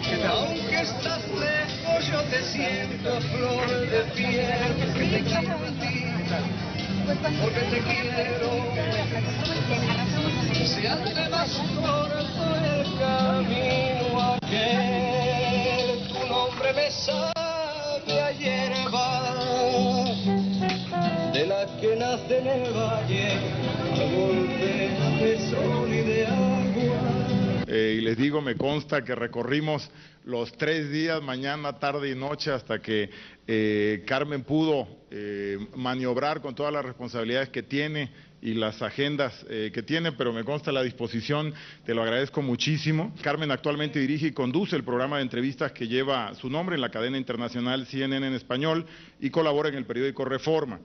¿Qué tal? Aunque estás lejos, yo te siento flor de piel, que te quiero a ti, porque te quiero. Se hace más corto el camino aquel, tu nombre me sabe a hierba, de la que nace en el valle, a golpe de sol y de agua. Y les digo, me consta que recorrimos los 3 días, mañana, tarde y noche, hasta que Carmen pudo maniobrar con todas las responsabilidades que tiene y las agendas que tiene, pero me consta la disposición, te lo agradezco muchísimo. Carmen actualmente dirige y conduce el programa de entrevistas que lleva su nombre en la cadena internacional CNN en español y colabora en el periódico Reforma.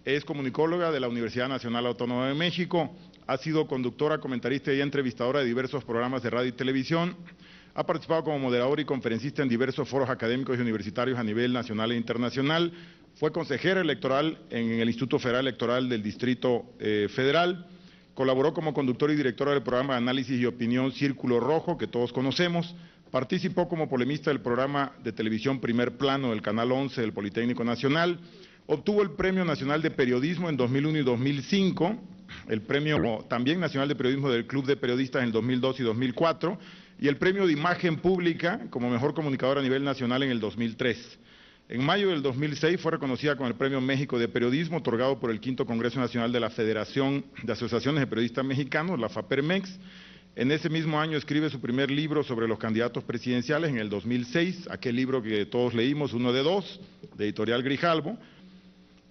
Es comunicóloga de la Universidad Nacional Autónoma de México, ha sido conductora, comentarista y entrevistadora de diversos programas de radio y televisión, ha participado como moderadora y conferencista en diversos foros académicos y universitarios a nivel nacional e internacional, fue consejera electoral en el Instituto Federal Electoral del Distrito Federal, colaboró como conductora y directora del programa de análisis y opinión Círculo Rojo, que todos conocemos, participó como polemista del programa de televisión Primer Plano del Canal 11 del Politécnico Nacional, obtuvo el Premio Nacional de Periodismo en 2001 y 2005, el Premio también Nacional de Periodismo del Club de Periodistas en 2002 y 2004, y el Premio de Imagen Pública como Mejor Comunicadora a nivel nacional en el 2003. En mayo del 2006 fue reconocida con el Premio México de Periodismo, otorgado por el V Congreso Nacional de la Federación de Asociaciones de Periodistas Mexicanos, la FAPERMEX. En ese mismo año escribe su primer libro sobre los candidatos presidenciales en el 2006, aquel libro que todos leímos, Uno de Dos, de Editorial Grijalbo.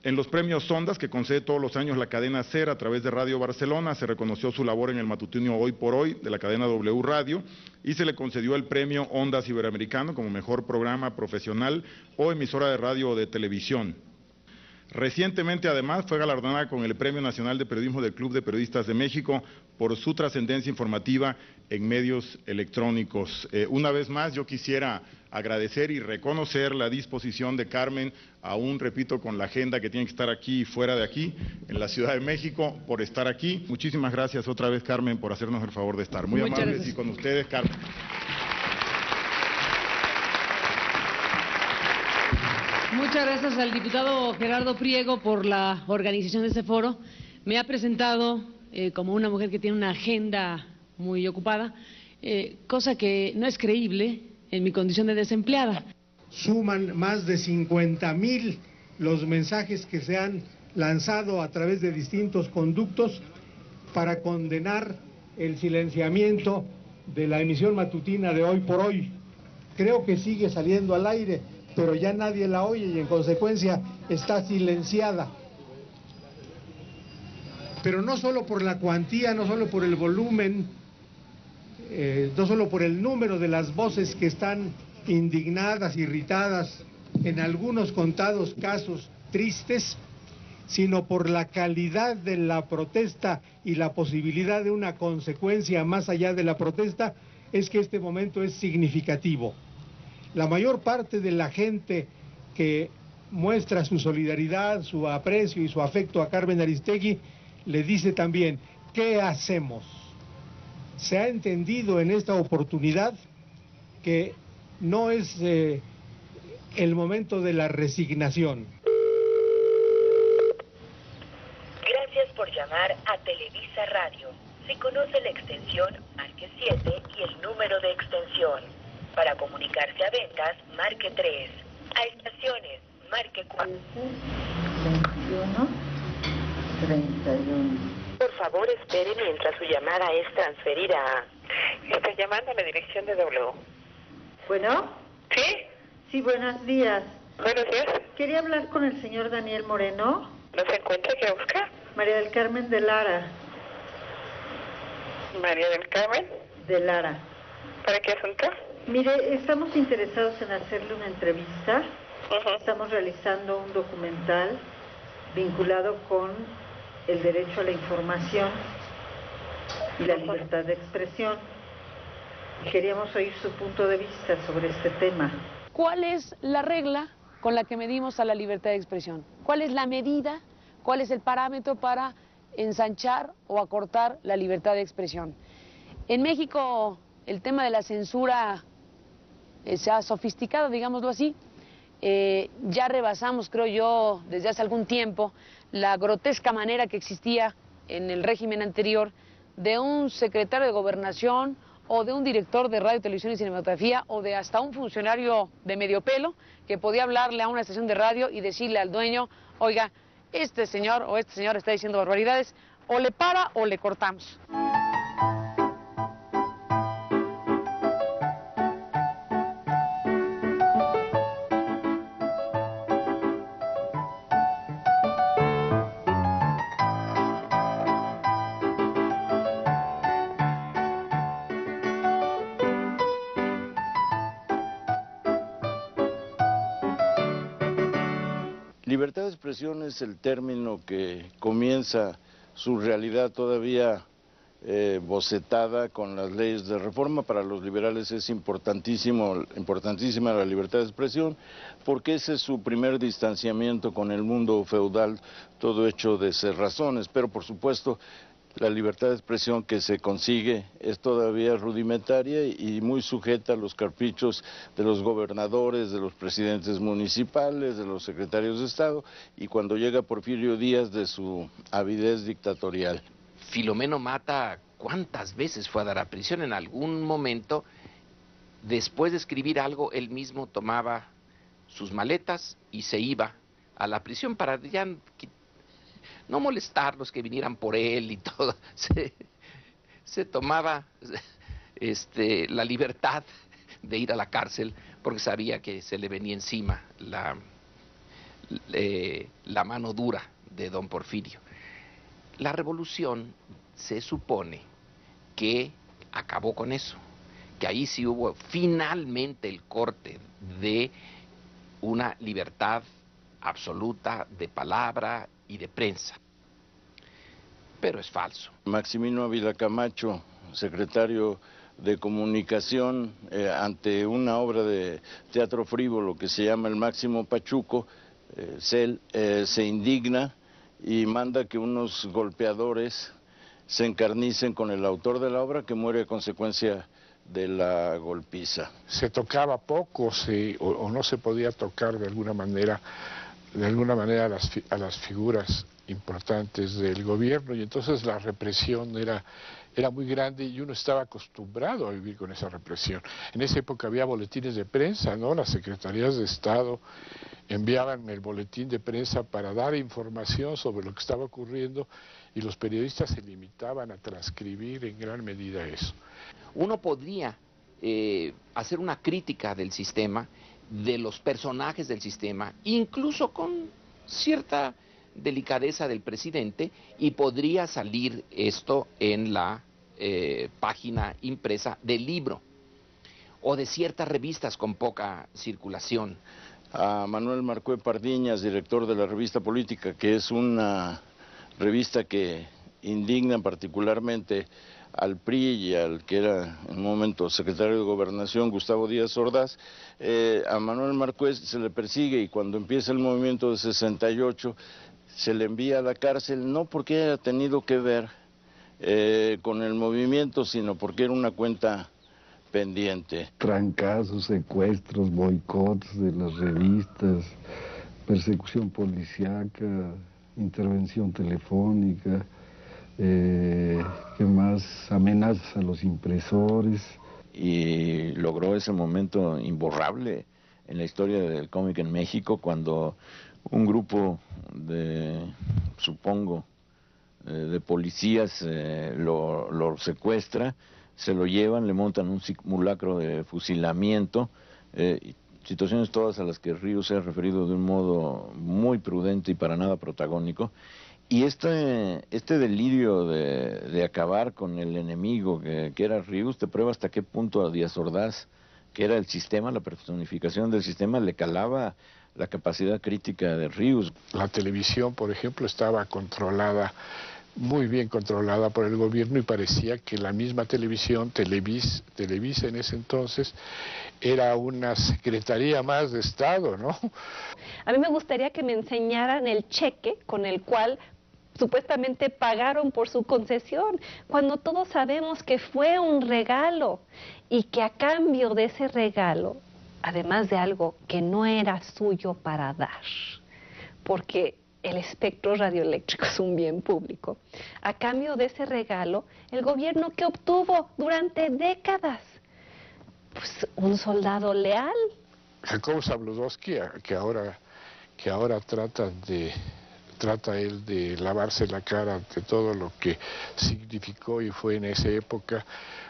En los premios Ondas, que concede todos los años la cadena SER a través de Radio Barcelona, se reconoció su labor en el matutino Hoy por Hoy de la cadena W Radio y se le concedió el premio Ondas Iberoamericano como mejor programa profesional o emisora de radio o de televisión. Recientemente, además, fue galardonada con el Premio Nacional de Periodismo del Club de Periodistas de México por su trascendencia informativa en medios electrónicos. Una vez más, yo quisiera agradecer y reconocer la disposición de Carmen, aún repito, con la agenda que tiene que estar aquí y fuera de aquí, en la Ciudad de México, por estar aquí. Muchísimas gracias otra vez, Carmen, por hacernos el favor de estar. Muy amables gracias. Y con ustedes, Carmen. Muchas gracias al diputado Gerardo Priego por la organización de este foro. Me ha presentado como una mujer que tiene una agenda muy ocupada, cosa que no es creíble en mi condición de desempleada. Suman más de 50,000 los mensajes que se han lanzado a través de distintos conductos para condenar el silenciamiento de la emisión matutina de Hoy por Hoy. Creo que sigue saliendo al aire, pero ya nadie la oye y en consecuencia está silenciada. Pero no solo por la cuantía, no solo por el volumen, no solo por el número de las voces que están indignadas, irritadas, en algunos contados casos tristes, sino por la calidad de la protesta y la posibilidad de una consecuencia más allá de la protesta, es que este momento es significativo. La mayor parte de la gente que muestra su solidaridad, su aprecio y su afecto a Carmen Aristegui, le dice también, ¿qué hacemos? Se ha entendido en esta oportunidad que no es el momento de la resignación. Gracias por llamar a Televisa Radio. Si conoce la extensión, marque 7 y el número de extensión. Para comunicarse a ventas, marque 3. A estaciones, marque 4. 31. Por favor, espere mientras su llamada es transferida a... Está llamando a la dirección de W. ¿Bueno? ¿Sí? Sí, buenos días. Buenos días. Quería hablar con el señor Daniel Moreno. ¿No se encuentra? ¿Qué busca? María del Carmen de Lara. María del Carmen. De Lara. ¿Para qué asunto? Mire, estamos interesados en hacerle una entrevista. Estamos realizando un documental vinculado con el derecho a la información y la libertad de expresión. Queríamos oír su punto de vista sobre este tema. ¿Cuál es la regla con la que medimos a la libertad de expresión? ¿Cuál es la medida? ¿Cuál es el parámetro para ensanchar o acortar la libertad de expresión? En México, el tema de la censura se ha sofisticado, digámoslo así. Ya rebasamos, creo yo, desde hace algún tiempo, la grotesca manera que existía en el régimen anterior de un secretario de Gobernación o de un director de radio, televisión y cinematografía o de hasta un funcionario de medio pelo que podía hablarle a una estación de radio y decirle al dueño, oiga, este señor o esta señora está diciendo barbaridades, o le para o le cortamos. Libertad de expresión es el término que comienza su realidad todavía bocetada con las leyes de reforma. Para los liberales es importantísima la libertad de expresión, porque ese es su primer distanciamiento con el mundo feudal, todo hecho de cerrazones, pero por supuesto la libertad de expresión que se consigue es todavía rudimentaria y muy sujeta a los caprichos de los gobernadores, de los presidentes municipales, de los secretarios de Estado, y cuando llega Porfirio Díaz, de su avidez dictatorial. Filomeno Mata, ¿cuántas veces fue a dar a prisión? En algún momento, después de escribir algo, él mismo tomaba sus maletas y se iba a la prisión para ya no molestarlos, que vinieran por él y todo. Se tomaba la libertad de ir a la cárcel porque sabía que se le venía encima la mano dura de don Porfirio. La revolución se supone que acabó con eso, que ahí sí hubo finalmente el corte de una libertad absoluta de palabra y de prensa, pero es falso. Maximino Ávila Camacho, secretario de Comunicación, ante una obra de teatro frívolo que se llama El Máximo Pachuco, se indigna y manda que unos golpeadores se encarnicen con el autor de la obra, que muere a consecuencia de la golpiza. Se tocaba poco o no se podía tocar de alguna manera a las figuras importantes del gobierno, y entonces la represión era muy grande y uno estaba acostumbrado a vivir con esa represión. En esa época había boletines de prensa, ¿no? Las secretarías de Estado enviaban el boletín de prensa para dar información sobre lo que estaba ocurriendo y los periodistas se limitaban a transcribir en gran medida eso. Uno podría hacer una crítica del sistema, de los personajes del sistema, incluso con cierta delicadeza del presidente, y podría salir esto en la página impresa del libro o de ciertas revistas con poca circulación. A Manuel Marcué Pardiñas, director de la revista Política, que es una revista que indigna particularmente al PRI y al que era en un momento secretario de Gobernación, Gustavo Díaz Ordaz. A Manuel Marcué se le persigue, y cuando empieza el movimiento de 68 se le envía a la cárcel, no porque haya tenido que ver con el movimiento, sino porque era una cuenta pendiente. Trancazos, secuestros, boicots de las revistas, persecución policíaca, intervención telefónica, ¿qué más? Amenazas a los impresores. Y logró ese momento imborrable en la historia del cómic en México, cuando un grupo de, supongo, de policías lo secuestra, se lo llevan, le montan un simulacro de fusilamiento, situaciones todas a las que Ríos se ha referido de un modo muy prudente y para nada protagónico. Y este delirio de acabar con el enemigo que era Ríos, te prueba hasta qué punto a Díaz Ordaz, que era el sistema, la personificación del sistema, le calaba la capacidad crítica de Ríos. La televisión, por ejemplo, estaba controlada, muy bien controlada por el gobierno, y parecía que la misma televisión, Televisa en ese entonces, era una secretaría más de Estado, ¿no? A mí me gustaría que me enseñaran el cheque con el cual supuestamente pagaron por su concesión, cuando todos sabemos que fue un regalo y que a cambio de ese regalo además de algo que no era suyo para dar, porque el espectro radioeléctrico es un bien público. A cambio de ese regalo, el gobierno que obtuvo durante décadas, pues un soldado leal. Jacobo Zabludovsky, que ahora trata él de lavarse la cara ante todo lo que significó y fue en esa época,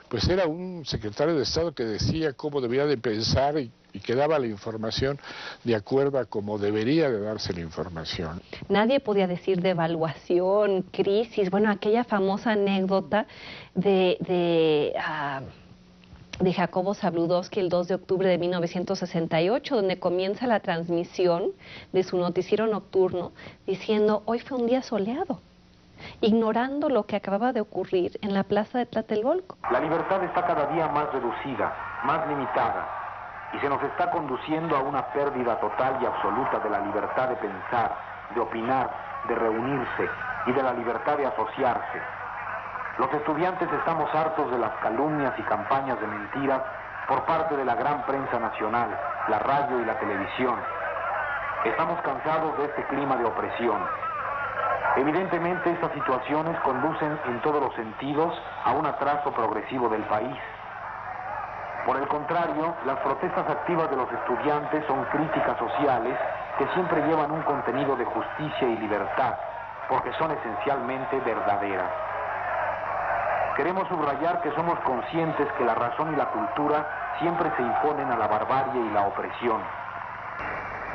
pues era un secretario de Estado que decía cómo debía de pensar y que daba la información de acuerdo a cómo debería de darse la información. Nadie podía decir devaluación, crisis, bueno, aquella famosa anécdota de Jacobo Zabludovsky el 2 de octubre de 1968, donde comienza la transmisión de su noticiero nocturno diciendo, hoy fue un día soleado, ignorando lo que acababa de ocurrir en la plaza de Tlatelolco. La libertad está cada día más reducida, más limitada, y se nos está conduciendo a una pérdida total y absoluta de la libertad de pensar, de opinar, de reunirse y de la libertad de asociarse. Los estudiantes estamos hartos de las calumnias y campañas de mentiras por parte de la gran prensa nacional, la radio y la televisión. Estamos cansados de este clima de opresión. Evidentemente, estas situaciones conducen en todos los sentidos a un atraso progresivo del país. Por el contrario, las protestas activas de los estudiantes son críticas sociales que siempre llevan un contenido de justicia y libertad, porque son esencialmente verdaderas. Queremos subrayar que somos conscientes que la razón y la cultura siempre se imponen a la barbarie y la opresión.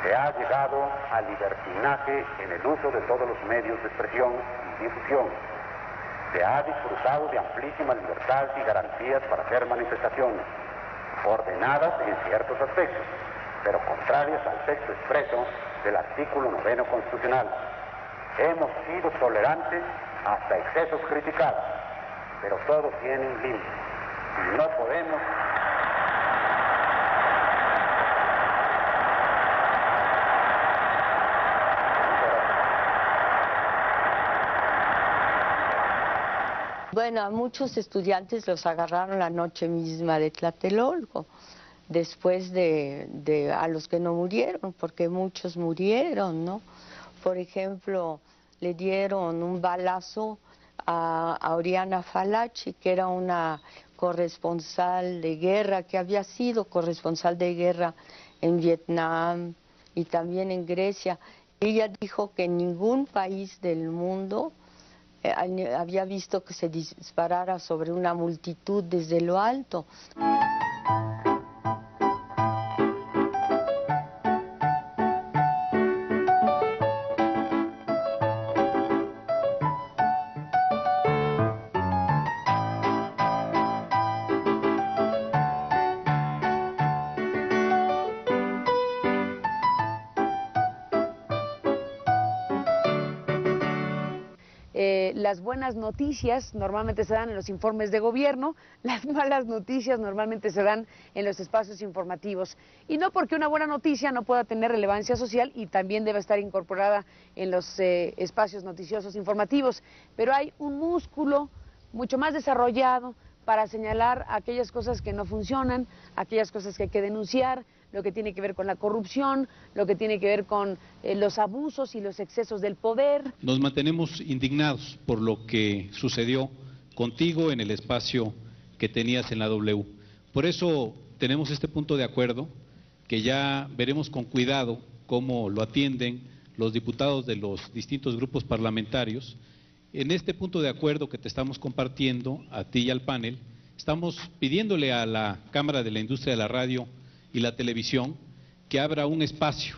Se ha llegado al libertinaje en el uso de todos los medios de expresión y difusión. Se ha disfrutado de amplísimas libertades y garantías para hacer manifestaciones, ordenadas en ciertos aspectos, pero contrarias al texto expreso del artículo 9 constitucional. Hemos sido tolerantes hasta excesos criticados, pero todo tiene un límite y no podemos... Bueno, a muchos estudiantes los agarraron la noche misma de Tlatelolco, después a los que no murieron, porque muchos murieron, ¿no? Por ejemplo, le dieron un balazo a Oriana Fallaci, que era una corresponsal de guerra, que había sido corresponsal de guerra en Vietnam y también en Grecia. Ella dijo que en ningún país del mundo había visto que se disparara sobre una multitud desde lo alto. Las buenas noticias normalmente se dan en los informes de gobierno, las malas noticias normalmente se dan en los espacios informativos. Y no porque una buena noticia no pueda tener relevancia social y también debe estar incorporada en los espacios noticiosos informativos, pero hay un músculo mucho más desarrollado para señalar aquellas cosas que no funcionan, aquellas cosas que hay que denunciar, lo que tiene que ver con la corrupción, lo que tiene que ver con los abusos y los excesos del poder. Nos mantenemos indignados por lo que sucedió contigo en el espacio que tenías en la W. Por eso tenemos este punto de acuerdo, que ya veremos con cuidado cómo lo atienden los diputados de los distintos grupos parlamentarios. En este punto de acuerdo que te estamos compartiendo, a ti y al panel, estamos pidiéndole a la Cámara de la Industria de la Radio y la Televisión que abra un espacio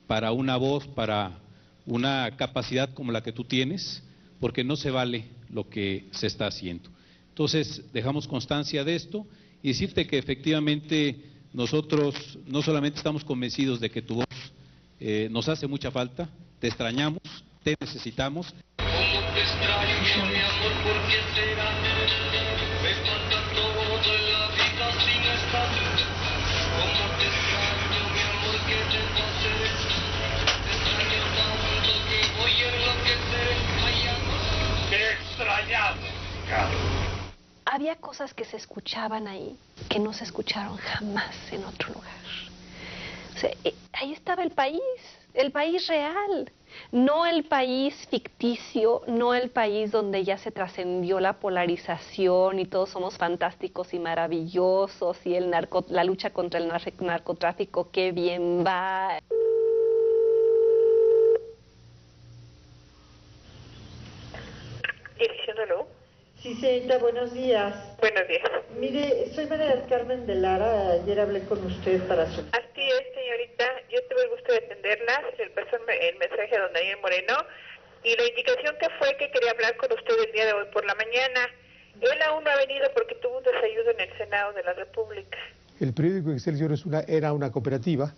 para una voz, para una capacidad como la que tú tienes, porque no se vale lo que se está haciendo. Entonces, dejamos constancia de esto y decirte que efectivamente nosotros no solamente estamos convencidos de que tu voz nos hace mucha falta, te extrañamos, te necesitamos. Te extraño, mi amor, ¿por qué será? Me falta todo en la vida sin estar. Como te extraño, mi amor, ¿qué te pasé? Te extraño tanto que voy a enloquecer. Ay, amor, te extrañamos, Carlos. Había cosas que se escuchaban ahí que no se escucharon jamás en otro lugar. O sea, ahí estaba el país real, no el país ficticio, no el país donde ya se trascendió la polarización y todos somos fantásticos y maravillosos y la lucha contra el narcotráfico, qué bien va. Dirección de Luz. Sí, señorita, buenos días. Buenos días. Mire, soy María del Carmen de Lara. Ayer hablé con usted para su... Así es, señorita. Yo tuve el gusto de atenderla. Le pasó el mensaje a don Daniel Moreno. Y la indicación que fue que quería hablar con usted el día de hoy por la mañana. Él aún no ha venido porque tuvo un desayuno en el Senado de la República. El periódico Excelsior era una cooperativa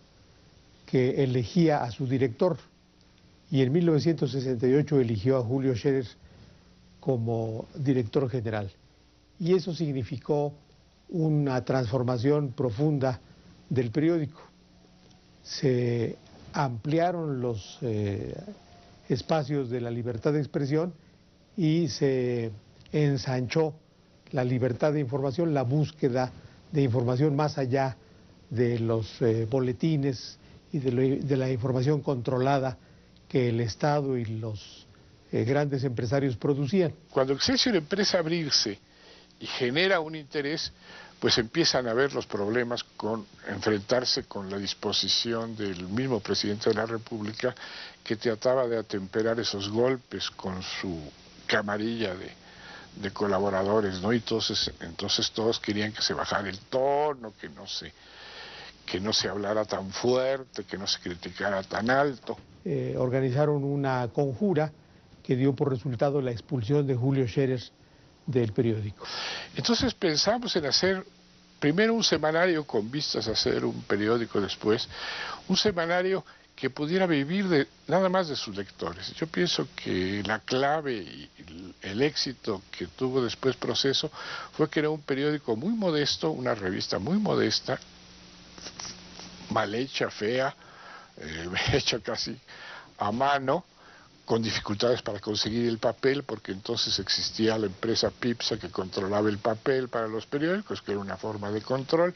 que elegía a su director. Y en 1968 eligió a Julio Scherer como director general. Y eso significó una transformación profunda del periódico. Se ampliaron los espacios de la libertad de expresión y se ensanchó la libertad de información, la búsqueda de información más allá de los boletines y de la información controlada que el Estado y los grandes empresarios producían. Cuando Excelsior empieza a abrirse y genera un interés, pues empiezan a ver los problemas con enfrentarse con la disposición del mismo presidente de la República, que trataba de atemperar esos golpes con su camarilla de colaboradores, ¿no? Y entonces todos querían que se bajara el tono, que no se hablara tan fuerte, que no se criticara tan alto. Organizaron una conjura que dio por resultado la expulsión de Julio Scherer del periódico. Entonces pensamos en hacer primero un semanario con vistas a hacer un periódico después, un semanario que pudiera vivir nada más de sus lectores. Yo pienso que la clave y el éxito que tuvo después Proceso fue que era un periódico muy modesto, una revista muy modesta, mal hecha, fea, hecha casi a mano, con dificultades para conseguir el papel, porque entonces existía la empresa Pipsa que controlaba el papel para los periódicos, que era una forma de control.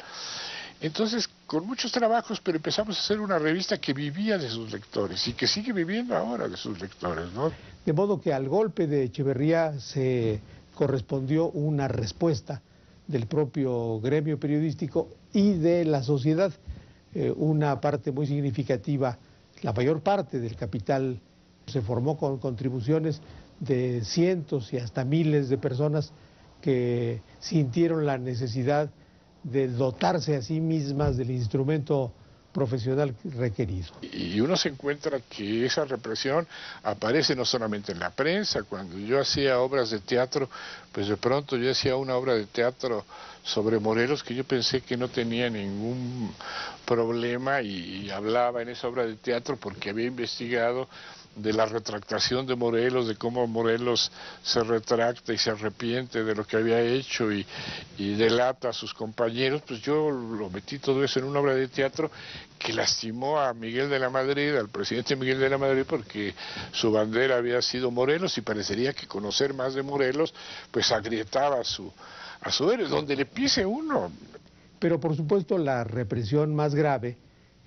Entonces, con muchos trabajos, pero empezamos a hacer una revista que vivía de sus lectores y que sigue viviendo ahora de sus lectores, ¿no? De modo que al golpe de Echeverría se correspondió una respuesta del propio gremio periodístico y de la sociedad. Una parte muy significativa, la mayor parte del capital se formó con contribuciones de cientos y hasta miles de personas que sintieron la necesidad de dotarse a sí mismas del instrumento profesional requerido. Y uno se encuentra que esa represión aparece no solamente en la prensa. Cuando yo hacía obras de teatro, pues de pronto yo hacía una obra de teatro sobre Morelos que yo pensé que no tenía ningún problema y hablaba en esa obra de teatro porque había investigado de la retractación de Morelos, de cómo Morelos se retracta y se arrepiente de lo que había hecho y delata a sus compañeros. Pues yo lo metí todo eso en una obra de teatro que lastimó a Miguel de la Madrid, al presidente Miguel de la Madrid, porque su bandera había sido Morelos y parecería que conocer más de Morelos pues agrietaba a su héroe, donde le pise uno. Pero por supuesto la represión más grave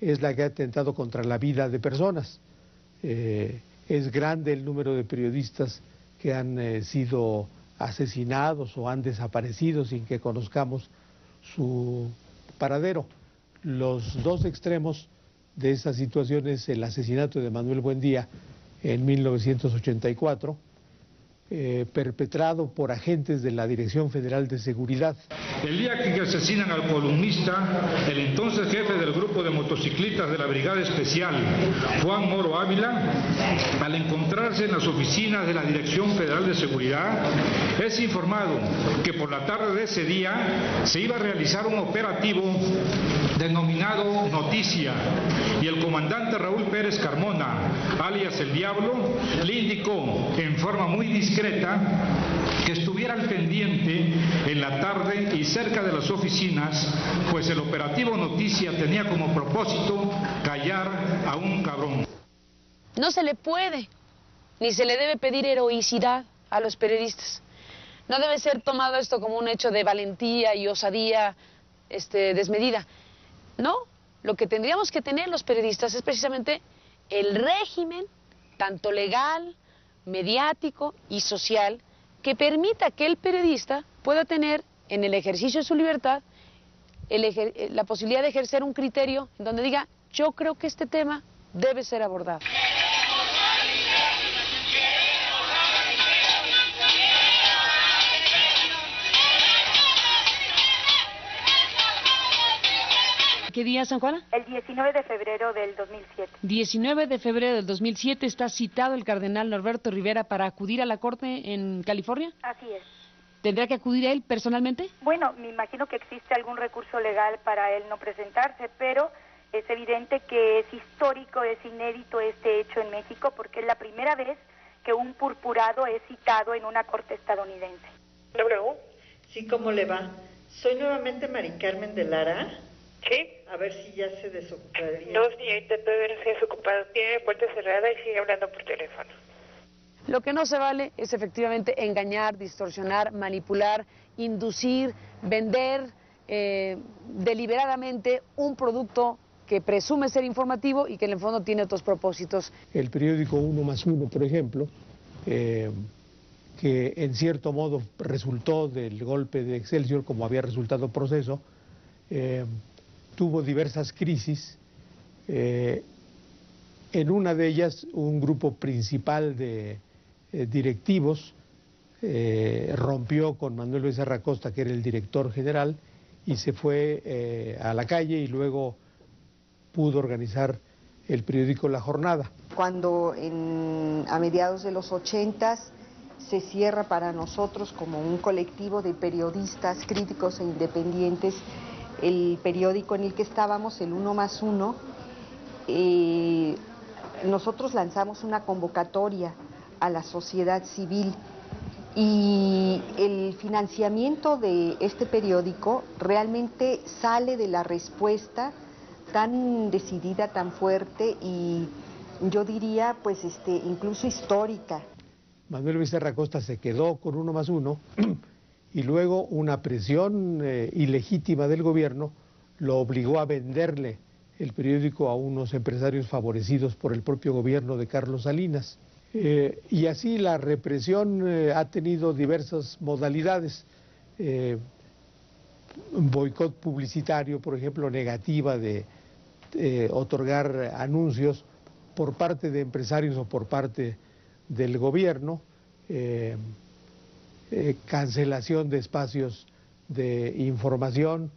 es la que ha atentado contra la vida de personas. Es grande el número de periodistas que han sido asesinados o han desaparecido sin que conozcamos su paradero. Los dos extremos de esta situación es el asesinato de Manuel Buendía en 1984, perpetrado por agentes de la Dirección Federal de Seguridad. El día que asesinan al columnista, el entonces jefe del grupo de motociclistas de la Brigada Especial, Juan Moro Ávila, al encontrarse en las oficinas de la Dirección Federal de Seguridad, es informado que por la tarde de ese día se iba a realizar un operativo denominado Noticia, y el comandante Raúl Pérez Carmona, alias El Diablo, le indicó en forma muy discreta que estuviera al pendiente en la tarde y cerca de las oficinas, pues el operativo Noticia tenía como propósito callar a un cabrón. No se le puede, ni se le debe pedir heroicidad a los periodistas. No debe ser tomado esto como un hecho de valentía y osadía desmedida. No, lo que tendríamos que tener los periodistas es precisamente el régimen, tanto legal, mediático y social, que permita que el periodista pueda tener en el ejercicio de su libertad la posibilidad de ejercer un criterio en donde diga, yo creo que este tema debe ser abordado. ¿Qué día, San Juana? El 19 de febrero del 2007. 19 de febrero del 2007 está citado el cardenal Norberto Rivera para acudir a la corte en California. Así es. ¿Tendrá que acudir a él personalmente? Bueno, me imagino que existe algún recurso legal para él no presentarse, pero es evidente que es histórico, es inédito este hecho en México, porque es la primera vez que un purpurado es citado en una corte estadounidense. W. Sí, ¿cómo le va? Soy nuevamente Mari Carmen de Lara. Sí. A ver si ya se desocuparía. No, señorita, todavía no se ha desocupado. Tiene puerta cerrada y sigue hablando por teléfono. Lo que no se vale es efectivamente engañar, distorsionar, manipular, inducir, vender deliberadamente un producto que presume ser informativo y que en el fondo tiene otros propósitos. El periódico 1+1, por ejemplo, que en cierto modo resultó del golpe de Excelsior, como había resultado Proceso, tuvo diversas crisis. En una de ellas, un grupo principal de directivos rompió con Manuel Becerra Costa, que era el director general, y se fue a la calle y luego pudo organizar el periódico La Jornada. Cuando a mediados de los 80s se cierra para nosotros como un colectivo de periodistas críticos e independientes el periódico en el que estábamos, el 1+1, nosotros lanzamos una convocatoria a la sociedad civil y el financiamiento de este periódico realmente sale de la respuesta tan decidida, tan fuerte y yo diría pues incluso histórica. Manuel Becerra Costa se quedó con 1+1 y luego una presión ilegítima del gobierno lo obligó a venderle el periódico a unos empresarios favorecidos por el propio gobierno de Carlos Salinas. Y así la represión ha tenido diversas modalidades. Boicot publicitario, por ejemplo, negativa de otorgar anuncios por parte de empresarios o por parte del gobierno, cancelación de espacios de información.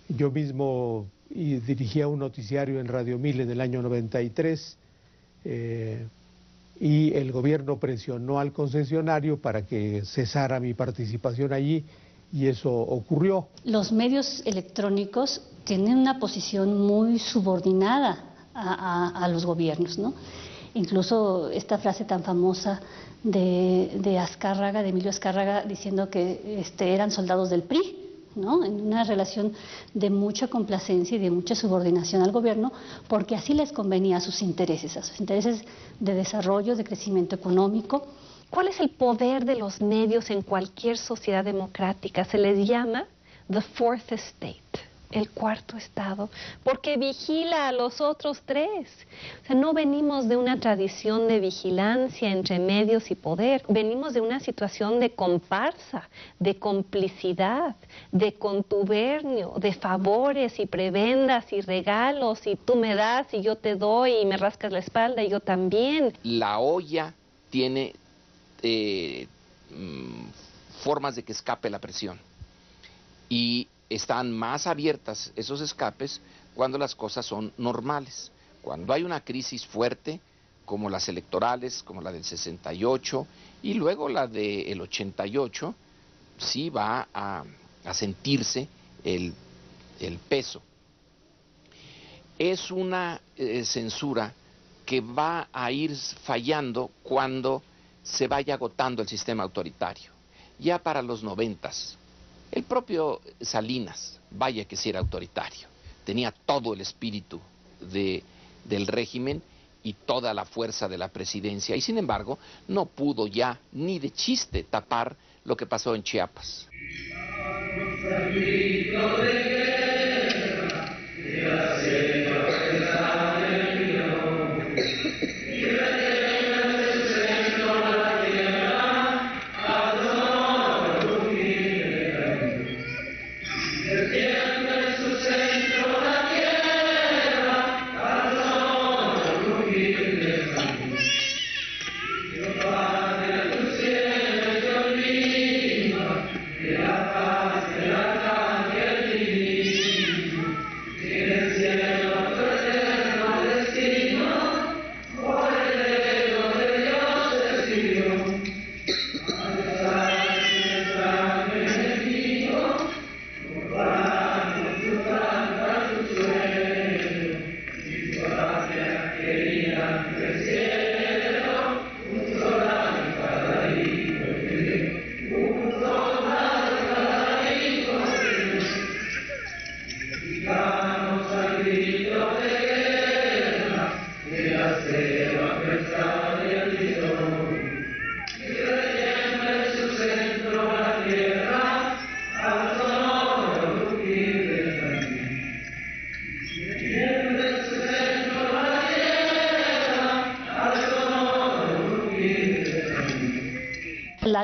Yo mismo dirigía un noticiario en Radio 1000 en el año 93 y el gobierno presionó al concesionario para que cesara mi participación allí y eso ocurrió. Los medios electrónicos tienen una posición muy subordinada a los gobiernos, ¿no? Incluso esta frase tan famosa de Azcárraga, de Emilio Azcárraga, diciendo que eran soldados del PRI, ¿no? En una relación de mucha complacencia y de mucha subordinación al gobierno, porque así les convenía a sus intereses de desarrollo, de crecimiento económico. ¿Cuál es el poder de los medios en cualquier sociedad democrática? Se les llama the fourth estate, el cuarto estado, porque vigila a los otros tres. O sea, no venimos de una tradición de vigilancia entre medios y poder, venimos de una situación de comparsa, de complicidad, de contubernio, de favores y prebendas y regalos, y tú me das y yo te doy y me rascas la espalda y yo también. La olla tiene formas de que escape la presión y están más abiertas esos escapes cuando las cosas son normales. Cuando hay una crisis fuerte, como las electorales, como la del 68 y luego la del 88, sí va a sentirse el peso. Es una censura que va a ir fallando cuando se vaya agotando el sistema autoritario. Ya para los 90s, el propio Salinas, vaya que sí era autoritario, tenía todo el espíritu del régimen y toda la fuerza de la presidencia, y sin embargo no pudo ya ni de chiste tapar lo que pasó en Chiapas.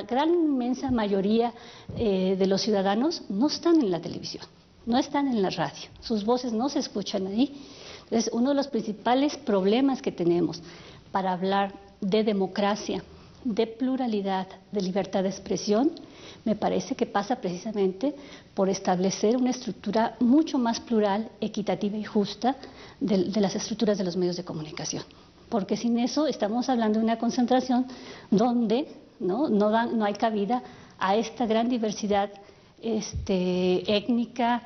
la gran inmensa mayoría de los ciudadanos no están en la televisión, no están en la radio, sus voces no se escuchan ahí. Entonces, uno de los principales problemas que tenemos para hablar de democracia, de pluralidad, de libertad de expresión, me parece que pasa precisamente por establecer una estructura mucho más plural, equitativa y justa de las estructuras de los medios de comunicación. Porque sin eso estamos hablando de una concentración donde no hay cabida a esta gran diversidad étnica,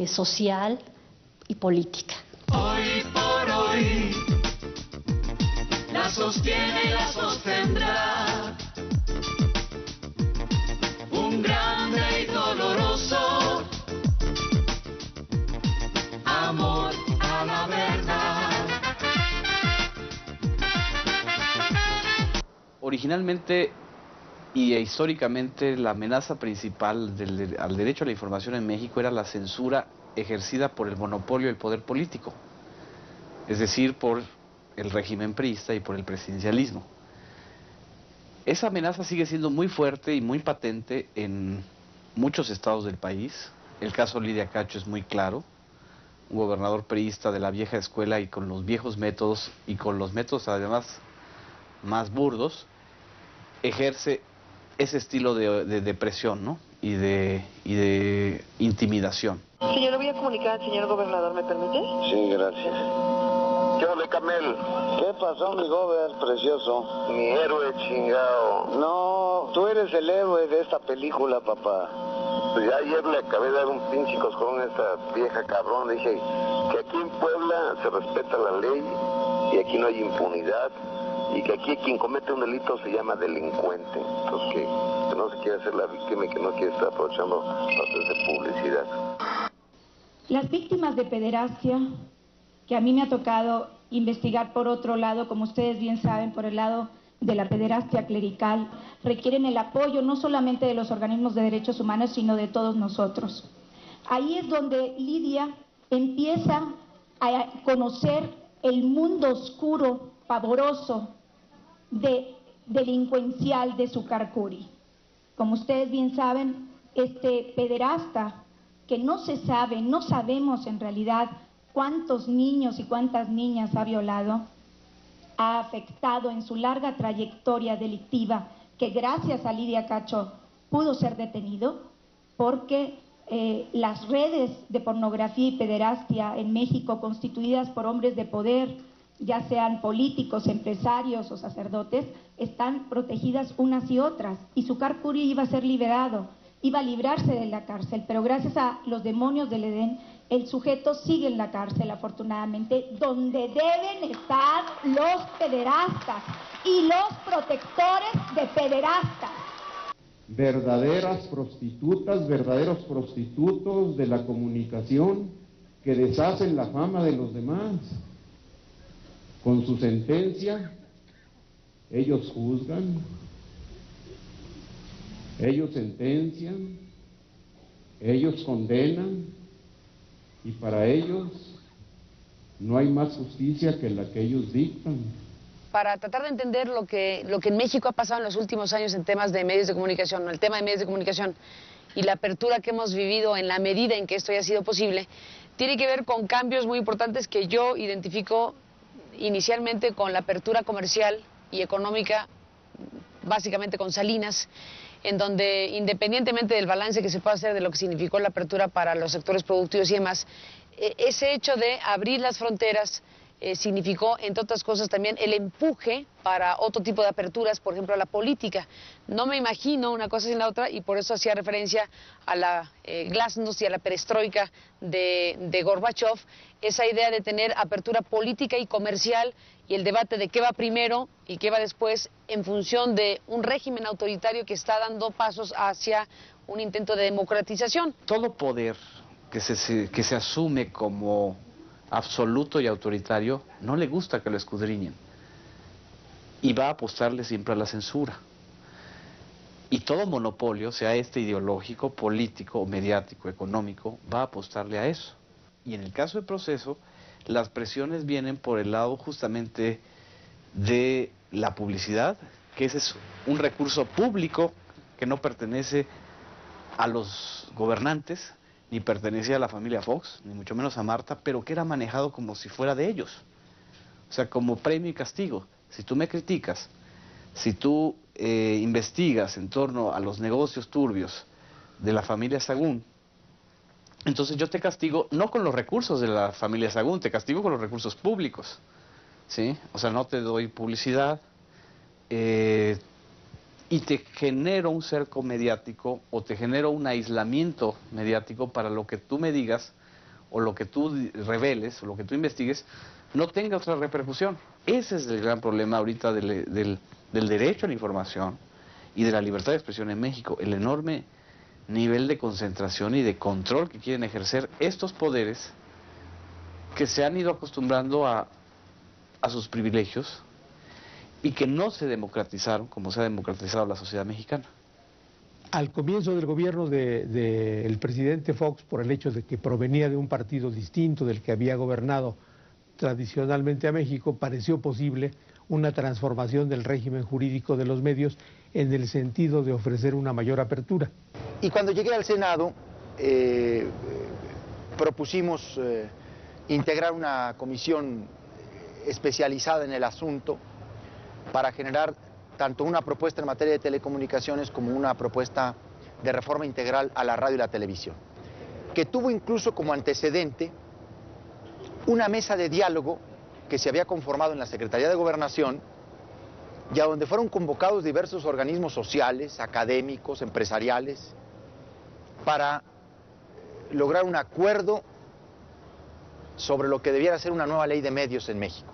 social y política. Hoy por hoy, la sostiene y la sostendrá un grande y doloroso amor a la verdad. Originalmente y históricamente la amenaza principal al derecho a la información en México era la censura ejercida por el monopolio del poder político, es decir, por el régimen priista y por el presidencialismo. Esa amenaza sigue siendo muy fuerte y muy patente en muchos estados del país. El caso Lidia Cacho es muy claro, un gobernador priista de la vieja escuela y con los viejos métodos y con los métodos además más burdos, ejerce ese estilo de presión, ¿no? y de intimidación. Señor, le voy a comunicar al señor gobernador, ¿me permite? Sí, gracias. ¿Qué onda, Camel? ¿Qué pasó, mi gober precioso? Mi héroe chingado. No, tú eres el héroe de esta película, papá. Pues ya ayer le acabé de dar un pinche coscorrón a esta vieja cabrón. Le dije que aquí en Puebla se respeta la ley y aquí no hay impunidad. Y que aquí quien comete un delito se llama delincuente. Entonces que no se quiere hacer la víctima y que no quiere estar aprovechando para hacerse publicidad. Las víctimas de pederastia, que a mí me ha tocado investigar por otro lado, como ustedes bien saben, por el lado de la pederastia clerical, requieren el apoyo no solamente de los organismos de derechos humanos, sino de todos nosotros. Ahí es donde Lidia empieza a conocer el mundo oscuro, pavoroso, delincuencial de Sucarcuri. Como ustedes bien saben, este pederasta, que no se sabe, no sabemos en realidad cuántos niños y cuántas niñas ha violado, ha afectado en su larga trayectoria delictiva, que gracias a Lidia Cacho pudo ser detenido, porque las redes de pornografía y pederastia en México, constituidas por hombres de poder, ya sean políticos, empresarios o sacerdotes, están protegidas unas y otras, y Sucarcuri iba a ser liberado, iba a librarse de la cárcel, pero gracias a los demonios del Edén, el sujeto sigue en la cárcel, afortunadamente, donde deben estar los pederastas y los protectores de pederastas. Verdaderas prostitutas, verdaderos prostitutos de la comunicación que deshacen la fama de los demás. Con su sentencia, ellos juzgan, ellos sentencian, ellos condenan, y para ellos no hay más justicia que la que ellos dictan. Para tratar de entender lo que en México ha pasado en los últimos años en temas de medios de comunicación, el tema de medios de comunicación y la apertura que hemos vivido en la medida en que esto haya sido posible, tiene que ver con cambios muy importantes que yo identifico inicialmente con la apertura comercial y económica, básicamente con Salinas, en donde independientemente del balance que se pueda hacer de lo que significó la apertura para los sectores productivos y demás, ese hecho de abrir las fronteras significó, entre otras cosas, también el empuje para otro tipo de aperturas, por ejemplo, a la política. No me imagino una cosa sin la otra, y por eso hacía referencia a la glasnost y a la perestroika de Gorbachev, esa idea de tener apertura política y comercial y el debate de qué va primero y qué va después en función de un régimen autoritario que está dando pasos hacia un intento de democratización. Todo poder que se asume como absoluto y autoritario no le gusta que lo escudriñen y va a apostarle siempre a la censura. Y todo monopolio, sea este ideológico, político, mediático, económico, va a apostarle a eso. Y en el caso del Proceso, las presiones vienen por el lado justamente de la publicidad, que ese es un recurso público que no pertenece a los gobernantes, ni pertenecía a la familia Fox, ni mucho menos a Marta, pero que era manejado como si fuera de ellos. O sea, como premio y castigo. Si tú me criticas, si tú investigas en torno a los negocios turbios de la familia Sagún, entonces yo te castigo no con los recursos de la familia Sagún, te castigo con los recursos públicos, ¿sí? O sea, no te doy publicidad y te genero un cerco mediático o te genero un aislamiento mediático para lo que tú me digas o lo que tú reveles o lo que tú investigues no tenga otra repercusión. Ese es el gran problema ahorita del derecho a la información y de la libertad de expresión en México, el enorme nivel de concentración y de control que quieren ejercer estos poderes que se han ido acostumbrando a sus privilegios y que no se democratizaron como se ha democratizado la sociedad mexicana. Al comienzo del gobierno del presidente Fox, por el hecho de que provenía de un partido distinto del que había gobernado tradicionalmente a México, pareció posible una transformación del régimen jurídico de los medios en el sentido de ofrecer una mayor apertura. Y cuando llegué al Senado, propusimos integrar una comisión especializada en el asunto para generar tanto una propuesta en materia de telecomunicaciones como una propuesta de reforma integral a la radio y la televisión, que tuvo incluso como antecedente una mesa de diálogo que se había conformado en la Secretaría de Gobernación y a donde fueron convocados diversos organismos sociales, académicos, empresariales, para lograr un acuerdo sobre lo que debiera ser una nueva ley de medios en México.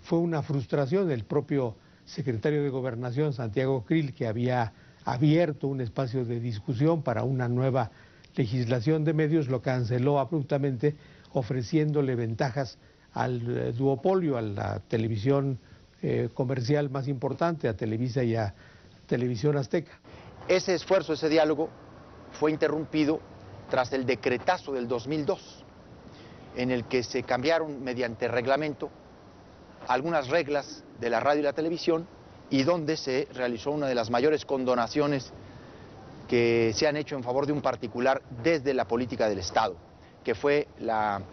Fue una frustración del propio secretario de Gobernación, Santiago Krill, que había abierto un espacio de discusión para una nueva legislación de medios, lo canceló abruptamente, ofreciéndole ventajas al duopolio, a la televisión comercial más importante, a Televisa y a Televisión Azteca. Ese esfuerzo, ese diálogo, fue interrumpido tras el decretazo del 2002, en el que se cambiaron mediante reglamento algunas reglas de la radio y la televisión y donde se realizó una de las mayores condonaciones que se han hecho en favor de un particular desde la política del Estado, que fue la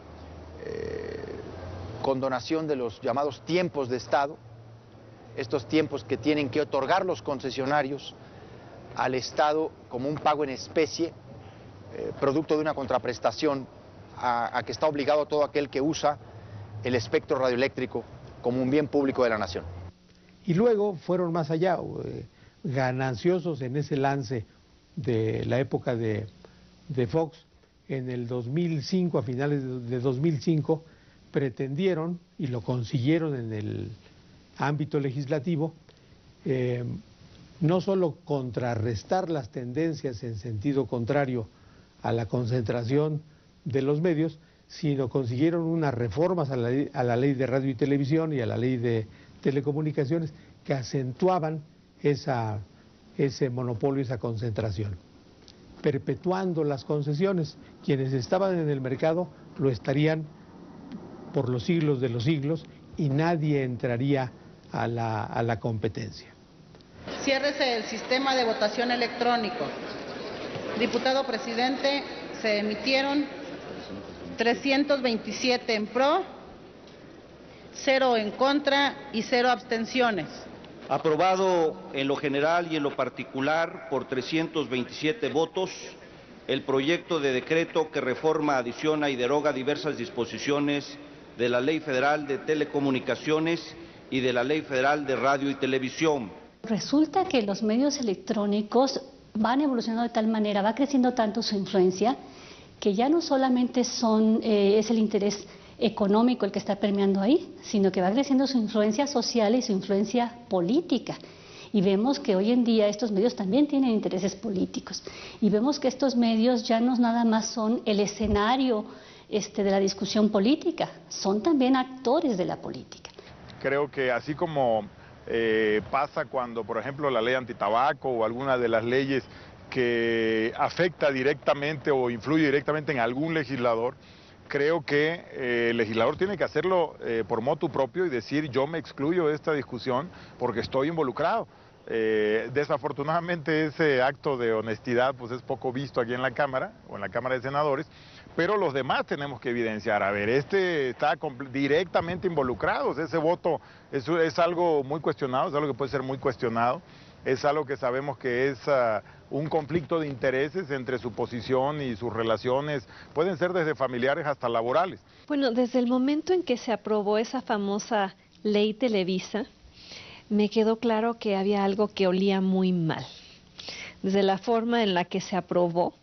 condonación de los llamados tiempos de Estado, estos tiempos que tienen que otorgar los concesionarios al Estado como un pago en especie, producto de una contraprestación a que está obligado todo aquel que usa el espectro radioeléctrico como un bien público de la nación. Y luego fueron más allá, gananciosos en ese lance de la época de Fox. En el 2005, a finales de 2005, pretendieron, y lo consiguieron en el ámbito legislativo, no solo contrarrestar las tendencias en sentido contrario a la concentración de los medios, sino consiguieron unas reformas a la ley de radio y televisión y a la ley de telecomunicaciones que acentuaban ese monopolio, esa concentración, perpetuando las concesiones. Quienes estaban en el mercado lo estarían por los siglos de los siglos y nadie entraría a la competencia. Ciérrese el sistema de votación electrónico. Diputado presidente, se emitieron 327 en pro, 0 en contra y 0 abstenciones. Aprobado en lo general y en lo particular por 327 votos el proyecto de decreto que reforma, adiciona y deroga diversas disposiciones de la Ley Federal de Telecomunicaciones y de la Ley Federal de Radio y Televisión. Resulta que los medios electrónicos van evolucionando de tal manera, va creciendo tanto su influencia, que ya no solamente es el interés económico el que está permeando ahí, sino que va creciendo su influencia social y su influencia política. Y vemos que hoy en día estos medios también tienen intereses políticos. Y vemos que estos medios ya no nada más son el escenario de la discusión política, son también actores de la política. Creo que así como pasa cuando, por ejemplo, la ley antitabaco o alguna de las leyes que afecta directamente o influye directamente en algún legislador, creo que el legislador tiene que hacerlo por motu propio y decir yo me excluyo de esta discusión porque estoy involucrado. Desafortunadamente ese acto de honestidad pues es poco visto aquí en la Cámara o en la Cámara de Senadores, pero los demás tenemos que evidenciar, a ver, este está directamente involucrado, ese voto es algo muy cuestionado, es algo que puede ser muy cuestionado, es algo que sabemos que es un conflicto de intereses entre su posición y sus relaciones, pueden ser desde familiares hasta laborales. Bueno, desde el momento en que se aprobó esa famosa ley Televisa, me quedó claro que había algo que olía muy mal. Desde la forma en la que se aprobó,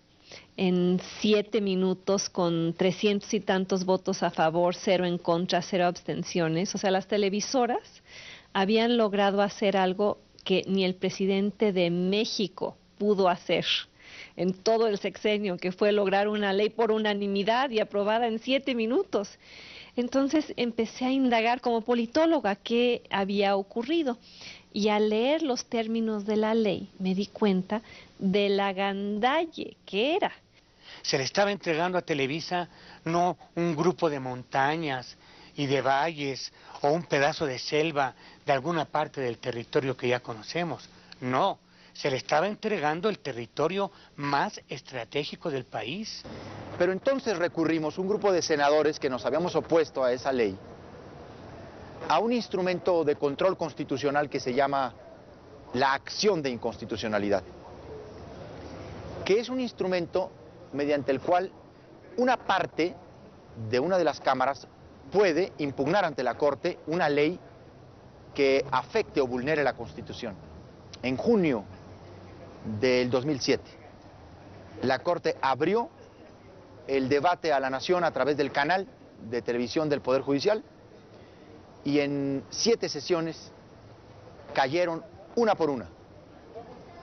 en 7 minutos, con 300 y tantos votos a favor, 0 en contra, 0 abstenciones. O sea, las televisoras habían logrado hacer algo que ni el presidente de México pudo hacer en todo el sexenio, que fue lograr una ley por unanimidad y aprobada en 7 minutos. Entonces empecé a indagar como politóloga qué había ocurrido y al leer los términos de la ley me di cuenta de la gandalle que era. Se le estaba entregando a Televisa no un grupo de montañas y de valles o un pedazo de selva de alguna parte del territorio que ya conocemos. No, se le estaba entregando el territorio más estratégico del país. Pero entonces recurrimos, un grupo de senadores que nos habíamos opuesto a esa ley, a un instrumento de control constitucional que se llama la acción de inconstitucionalidad, que es un instrumento mediante el cual una parte de una de las cámaras puede impugnar ante la Corte una ley que afecte o vulnere la Constitución. En junio del 2007, la Corte abrió el debate a la nación a través del canal de televisión del Poder Judicial y en 7 sesiones cayeron una por una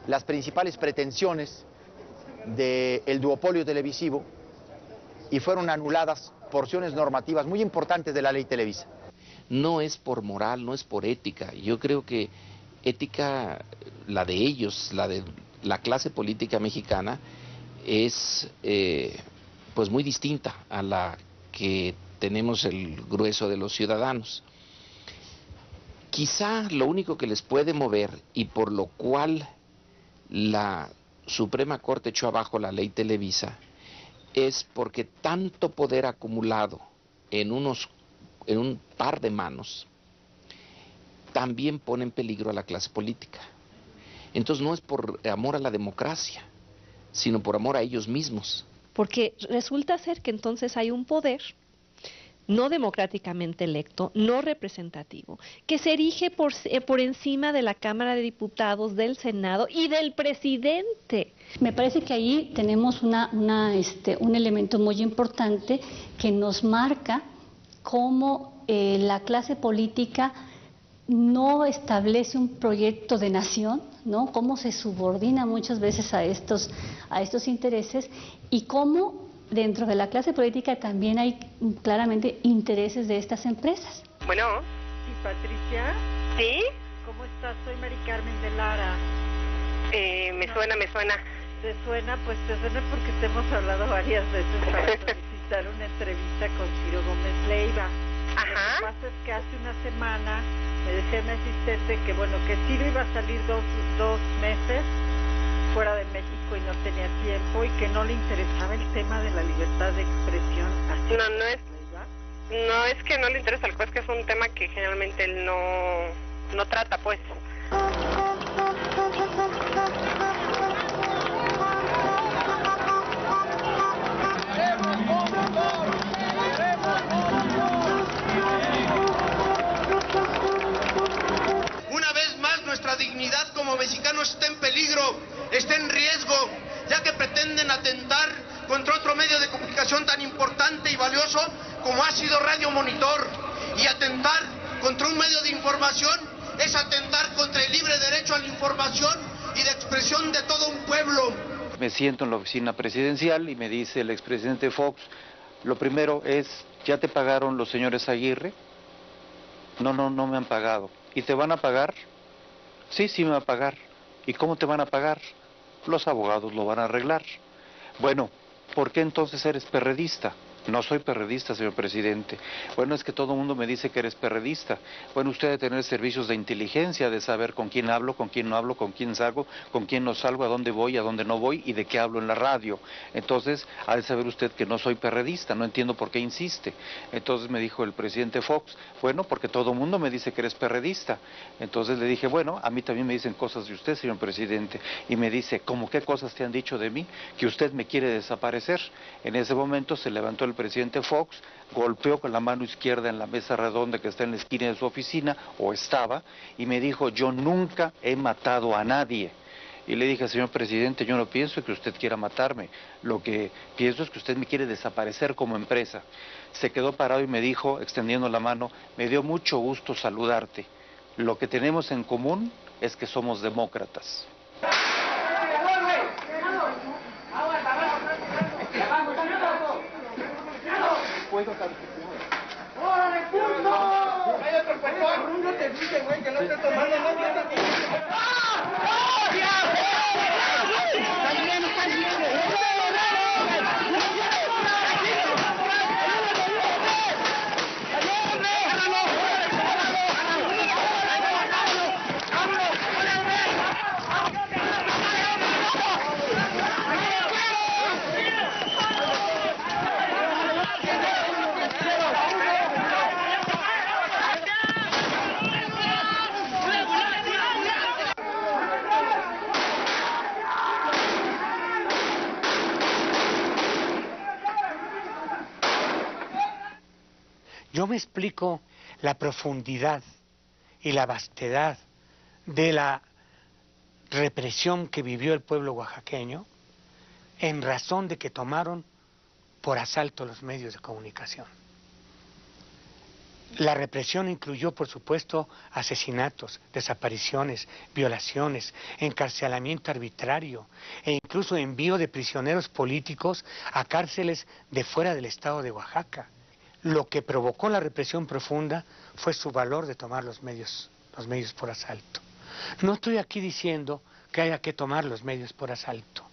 las principales pretensiones del duopolio televisivo y fueron anuladas porciones normativas muy importantes de la ley Televisa. No es por moral, no es por ética. Yo creo que ética, la de ellos, la de la clase política mexicana, es pues muy distinta a la que tenemos el grueso de los ciudadanos. Quizá lo único que les puede mover y por lo cual la Suprema Corte echó abajo la ley Televisa es porque tanto poder acumulado en un par de manos también pone en peligro a la clase política. Entonces no es por amor a la democracia, sino por amor a ellos mismos. Porque resulta ser que entonces hay un poder no democráticamente electo, no representativo, que se erige por encima de la Cámara de Diputados, del Senado y del presidente. Me parece que ahí tenemos un elemento muy importante que nos marca cómo la clase política no establece un proyecto de nación, ¿no? Cómo se subordina muchas veces a estos intereses y cómo dentro de la clase política también hay claramente intereses de estas empresas. Bueno. Sí, Patricia. ¿Sí? ¿Cómo estás? Soy Mari Carmen de Lara. Me suena. ¿Te suena? Pues te suena porque te hemos hablado varias veces para solicitar una entrevista con Ciro Gómez Leiva. Ajá. Lo que pasa es que hace una semana me decía mi asistente que que Ciro iba a salir dos meses fuera de México y no tenía tiempo y que no le interesaba el tema de la libertad de expresión. No es que no le interesa al juez, que es un tema que generalmente él no trata, pues. Una vez más nuestra dignidad como mexicanos está en peligro, está en riesgo, ya que pretenden atentar contra otro medio de comunicación tan importante y valioso como ha sido Radio Monitor. Y atentar contra un medio de información es atentar contra el libre derecho a la información y de expresión de todo un pueblo. Me siento en la oficina presidencial y me dice el expresidente Fox, lo primero es, ¿ya te pagaron los señores Aguirre? No me han pagado. ¿Y te van a pagar? Sí, me van a pagar. ¿Y cómo te van a pagar? Los abogados lo van a arreglar. Bueno, ¿por qué entonces eres perredista? No soy perredista, señor presidente. Bueno, es que todo el mundo me dice que eres perredista. Bueno, usted debe tener servicios de inteligencia, de saber con quién hablo, con quién no hablo, con quién salgo, con quién no salgo, a dónde voy, a dónde no voy y de qué hablo en la radio. Entonces, ha de saber usted que no soy perredista, no entiendo por qué insiste. Entonces me dijo el presidente Fox, bueno, porque todo el mundo me dice que eres perredista. Entonces le dije, bueno, a mí también me dicen cosas de usted, señor presidente. Y me dice, ¿cómo qué cosas te han dicho de mí? Que usted me quiere desaparecer. En ese momento se levantó el presidente Fox, golpeó con la mano izquierda en la mesa redonda que está en la esquina de su oficina, o estaba, y me dijo, yo nunca he matado a nadie. Y le dije, señor presidente, yo no pienso que usted quiera matarme, lo que pienso es que usted me quiere desaparecer como empresa. Se quedó parado y me dijo, extendiendo la mano, me dio mucho gusto saludarte. Lo que tenemos en común es que somos demócratas. ¡Órale, puto! ¡Cállate, por favor! No te dije, güey, que no estés tomando, no te Yo me explico la profundidad y la vastedad de la represión que vivió el pueblo oaxaqueño en razón de que tomaron por asalto los medios de comunicación. La represión incluyó, por supuesto, asesinatos, desapariciones, violaciones, encarcelamiento arbitrario e incluso envío de prisioneros políticos a cárceles de fuera del estado de Oaxaca. Lo que provocó la represión profunda fue su valor de tomar los medios por asalto. No estoy aquí diciendo que haya que tomar los medios por asalto.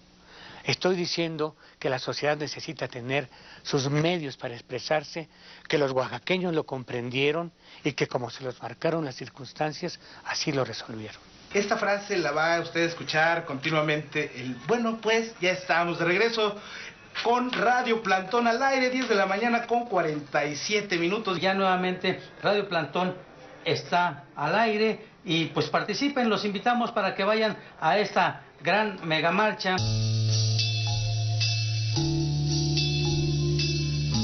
Estoy diciendo que la sociedad necesita tener sus medios para expresarse, que los oaxaqueños lo comprendieron y que como se los marcaron las circunstancias, así lo resolvieron. Esta frase la va a usted escuchar continuamente. Bueno, pues ya estamos de regreso con Radio Plantón al aire, 10 de la mañana con 47 minutos. Ya nuevamente Radio Plantón está al aire y pues participen, los invitamos para que vayan a esta gran megamarcha.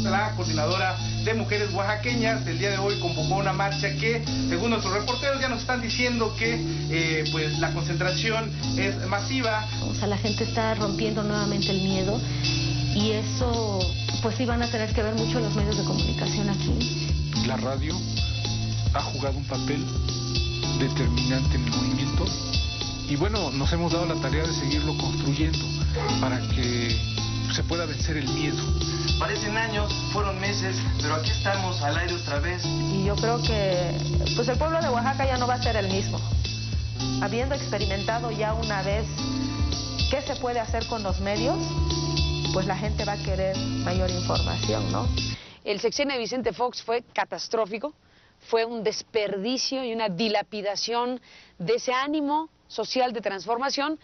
La coordinadora de mujeres oaxaqueñas el día de hoy convocó una marcha que, según nuestros reporteros, ya nos están diciendo que pues la concentración es masiva. O sea, la gente está rompiendo nuevamente el miedo y eso, pues sí van a tener que ver mucho los medios de comunicación aquí. La radio ha jugado un papel determinante en el movimiento y bueno, nos hemos dado la tarea de seguirlo construyendo para que se pueda vencer el miedo. Parecen años, fueron meses, pero aquí estamos al aire otra vez. Y yo creo que pues el pueblo de Oaxaca ya no va a ser el mismo. Habiendo experimentado ya una vez qué se puede hacer con los medios, pues la gente va a querer mayor información, ¿no? El sexenio de Vicente Fox fue catastrófico, fue un desperdicio y una dilapidación de ese ánimo social de transformación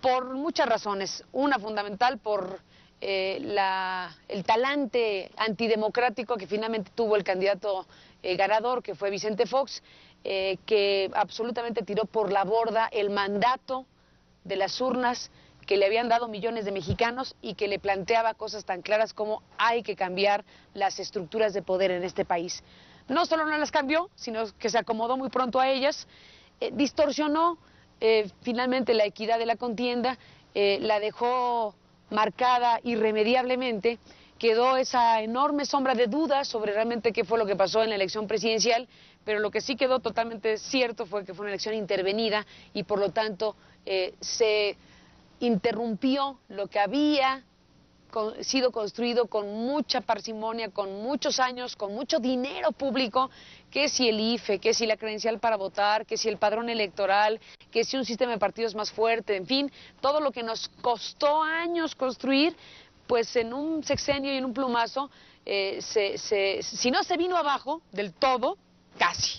por muchas razones. Una fundamental por el talante antidemocrático que finalmente tuvo el candidato ganador, que fue Vicente Fox, que absolutamente tiró por la borda el mandato de las urnas que le habían dado millones de mexicanos y que le planteaba cosas tan claras como hay que cambiar las estructuras de poder en este país. No solo no las cambió, sino que se acomodó muy pronto a ellas, distorsionó finalmente la equidad de la contienda, la dejó marcada irremediablemente, quedó esa enorme sombra de dudas sobre realmente qué fue lo que pasó en la elección presidencial, pero lo que sí quedó totalmente cierto fue que fue una elección intervenida y por lo tanto se interrumpió lo que había sido construido con mucha parsimonia, con muchos años, con mucho dinero público, que si el IFE, que si la credencial para votar, que si el padrón electoral, que si un sistema de partidos más fuerte, en fin, todo lo que nos costó años construir, pues en un sexenio y en un plumazo si no se vino abajo del todo, casi.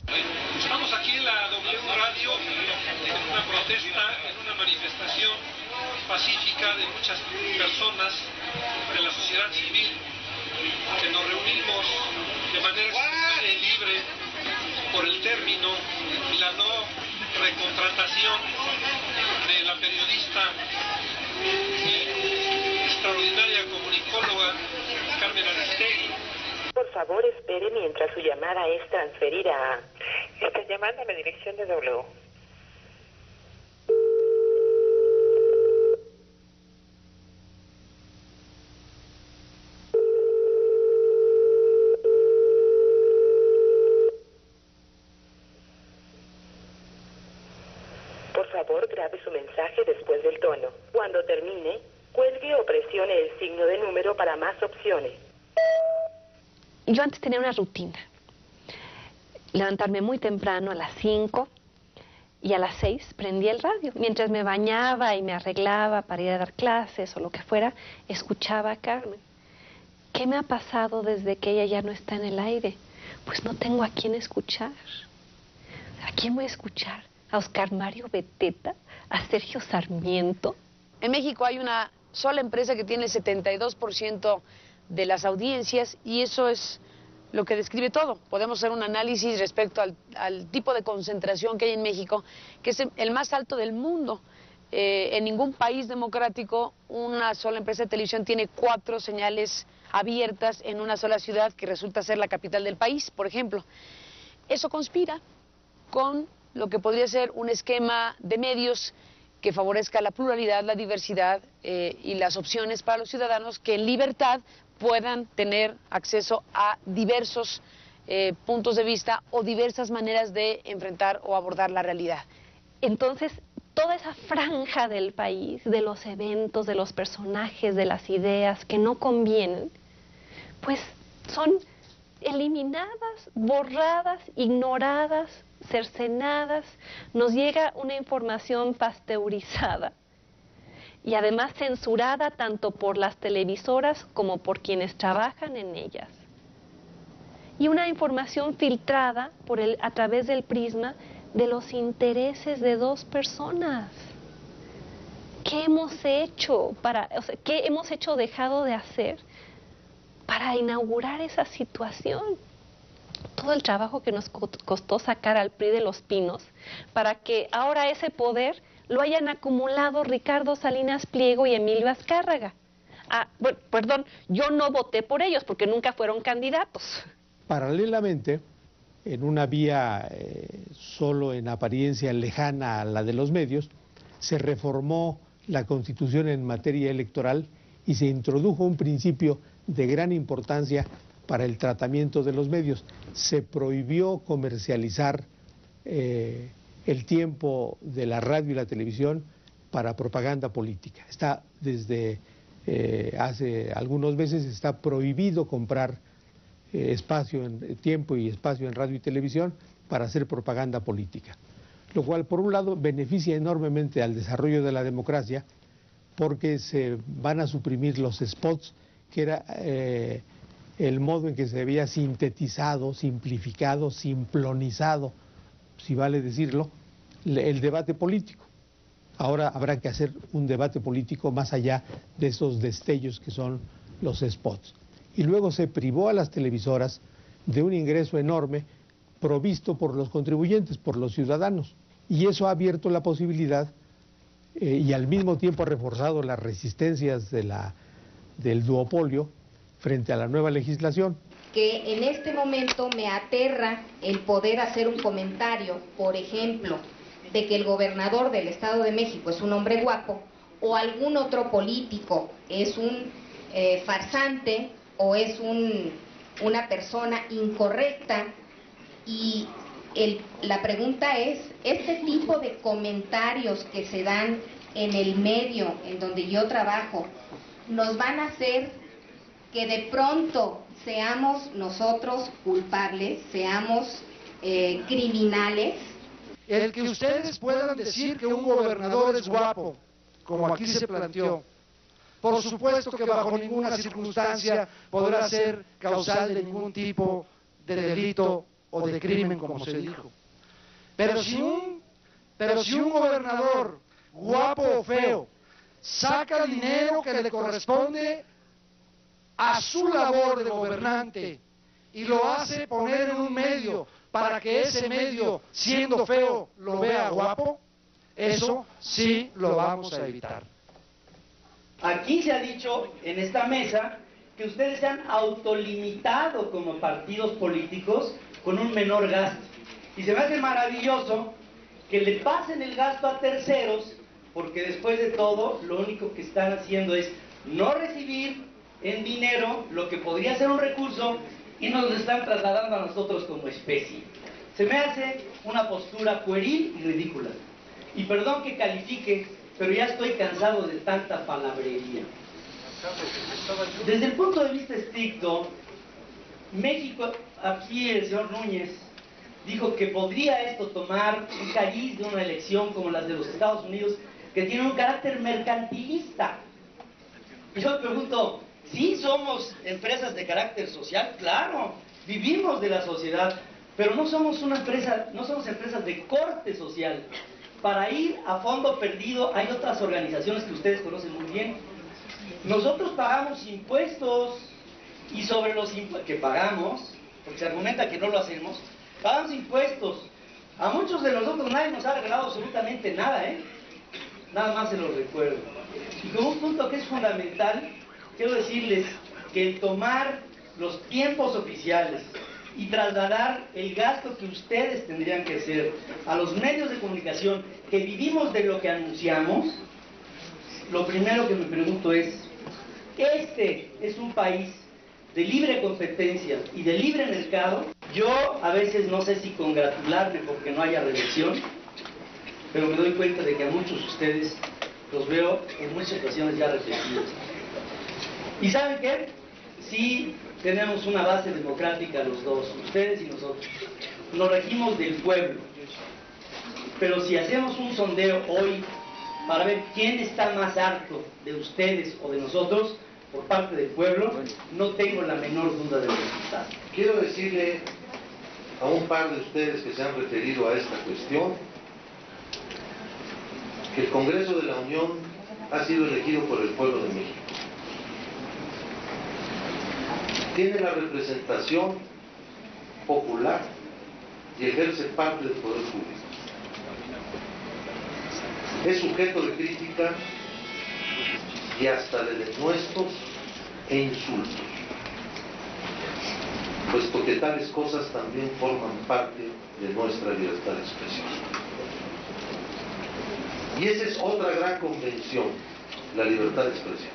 Estamos aquí en la W Radio en una protesta, en una manifestación pacífica de muchas personas de la sociedad civil que nos reunimos de manera espontánea y libre por el término y la no recontratación de la periodista y extraordinaria comunicóloga Carmen Aristegui. Por favor, espere mientras su llamada es transferida. Está llamando a la dirección de W. Por favor, grabe su mensaje después del tono. Cuando termine, cuelgue o presione el signo de número para más opciones. Yo antes tenía una rutina. Levantarme muy temprano a las 5 y a las 6 prendía el radio. Mientras me bañaba y me arreglaba para ir a dar clases o lo que fuera, escuchaba a Carmen. ¿Qué me ha pasado desde que ella ya no está en el aire? Pues no tengo a quién escuchar. ¿A quién voy a escuchar? ¿A Oscar Mario Beteta? ¿A Sergio Sarmiento? En México hay una sola empresa que tiene el 72% de las audiencias y eso es lo que describe todo. Podemos hacer un análisis respecto al tipo de concentración que hay en México, que es el más alto del mundo. En ningún país democrático una sola empresa de televisión tiene 4 señales abiertas en una sola ciudad que resulta ser la capital del país, por ejemplo. Eso conspira con lo que podría ser un esquema de medios que favorezca la pluralidad, la diversidad y las opciones para los ciudadanos que en libertad puedan tener acceso a diversos puntos de vista o diversas maneras de enfrentar o abordar la realidad. Entonces, toda esa franja del país, de los eventos, de los personajes, de las ideas que no convienen, pues son eliminadas, borradas, ignoradas, cercenadas. Nos llega una información pasteurizada y además censurada tanto por las televisoras como por quienes trabajan en ellas. Y una información filtrada a través del prisma de los intereses de 2 personas. ¿Qué hemos hecho qué hemos hecho o dejado de hacer para inaugurar esa situación? Todo el trabajo que nos costó sacar al PRI de los Pinos para que ahora ese poder lo hayan acumulado Ricardo Salinas Pliego y Emilio Azcárraga. Bueno, perdón, yo no voté por ellos porque nunca fueron candidatos. Paralelamente, en una vía solo en apariencia lejana a la de los medios, se reformó la Constitución en materia electoral y se introdujo un principio de gran importancia para el tratamiento de los medios. Se prohibió comercializar el tiempo de la radio y la televisión para propaganda política. Está desde hace algunos meses está prohibido comprar tiempo y espacio en radio y televisión para hacer propaganda política. Lo cual, por un lado, beneficia enormemente al desarrollo de la democracia porque se van a suprimir los spots, que era el modo en que se había sintetizado, simplificado, simplonizado, si vale decirlo, el debate político. Ahora habrá que hacer un debate político más allá de esos destellos que son los spots. Y luego se privó a las televisoras de un ingreso enorme provisto por los contribuyentes, por los ciudadanos. Y eso ha abierto la posibilidad y al mismo tiempo ha reforzado las resistencias del duopolio frente a la nueva legislación. Que en este momento me aterra el poder hacer un comentario, por ejemplo, de que el gobernador del Estado de México es un hombre guapo o algún otro político es un farsante o es una persona incorrecta. Y la pregunta es, ¿este tipo de comentarios que se dan en el medio en donde yo trabajo nos van a hacer que de pronto seamos nosotros culpables, seamos criminales? El que ustedes puedan decir que un gobernador es guapo, como aquí se planteó, por supuesto que bajo ninguna circunstancia podrá ser causal de ningún tipo de delito o de crimen, como se dijo. Pero si un gobernador, guapo o feo, saca dinero que le corresponde a su labor de gobernante y lo hace poner en un medio para que ese medio, siendo feo, lo vea guapo, eso sí lo vamos a evitar. Aquí se ha dicho en esta mesa que ustedes se han autolimitado como partidos políticos con un menor gasto. Y se me hace maravilloso que le pasen el gasto a terceros, porque después de todo lo único que están haciendo es no recibir en dinero lo que podría ser un recurso y nos lo están trasladando a nosotros como especie. Se me hace una postura pueril y ridícula. Y perdón que califique, pero ya estoy cansado de tanta palabrería. Desde el punto de vista estricto, México, aquí el señor Núñez dijo que podría esto tomar un cariz de una elección como las de los Estados Unidos, que tiene un carácter mercantilista. Yo me pregunto, ¿sí somos empresas de carácter social? Claro, vivimos de la sociedad, pero no somos una empresa, no somos empresas de corte social. Para ir a fondo perdido hay otras organizaciones que ustedes conocen muy bien. Nosotros pagamos impuestos y sobre los impuestos que pagamos, porque se argumenta que no lo hacemos, pagamos impuestos. A muchos de nosotros nadie nos ha regalado absolutamente nada, nada más se los recuerdo. Y como un punto que es fundamental, quiero decirles que el tomar los tiempos oficiales y trasladar el gasto que ustedes tendrían que hacer a los medios de comunicación que vivimos de lo que anunciamos, lo primero que me pregunto es, ¿este es un país de libre competencia y de libre mercado? Yo a veces no sé si congratularme porque no haya reelección, pero me doy cuenta de que a muchos de ustedes los veo en muchas ocasiones ya repetidos. ¿Y saben qué? Sí tenemos una base democrática los dos, ustedes y nosotros. Nos regimos del pueblo. Pero si hacemos un sondeo hoy para ver quién está más harto de ustedes o de nosotros, por parte del pueblo, no tengo la menor duda del resultado. Quiero decirle a un par de ustedes que se han referido a esta cuestión que el Congreso de la Unión ha sido elegido por el pueblo de México. Tiene la representación popular y ejerce parte del poder público. Es sujeto de crítica y hasta de denuestos e insultos, puesto que tales cosas también forman parte de nuestra libertad de expresión. Y esa es otra gran convención, la libertad de expresión.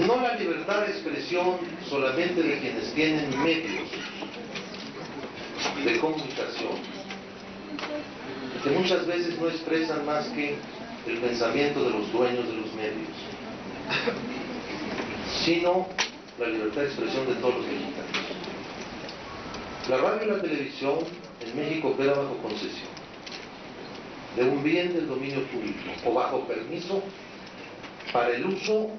No la libertad de expresión solamente de quienes tienen medios de comunicación, que muchas veces no expresan más que el pensamiento de los dueños de los medios, sino la libertad de expresión de todos los mexicanos. La radio y la televisión en México queda bajo concesión de un bien del dominio público o bajo permiso para el uso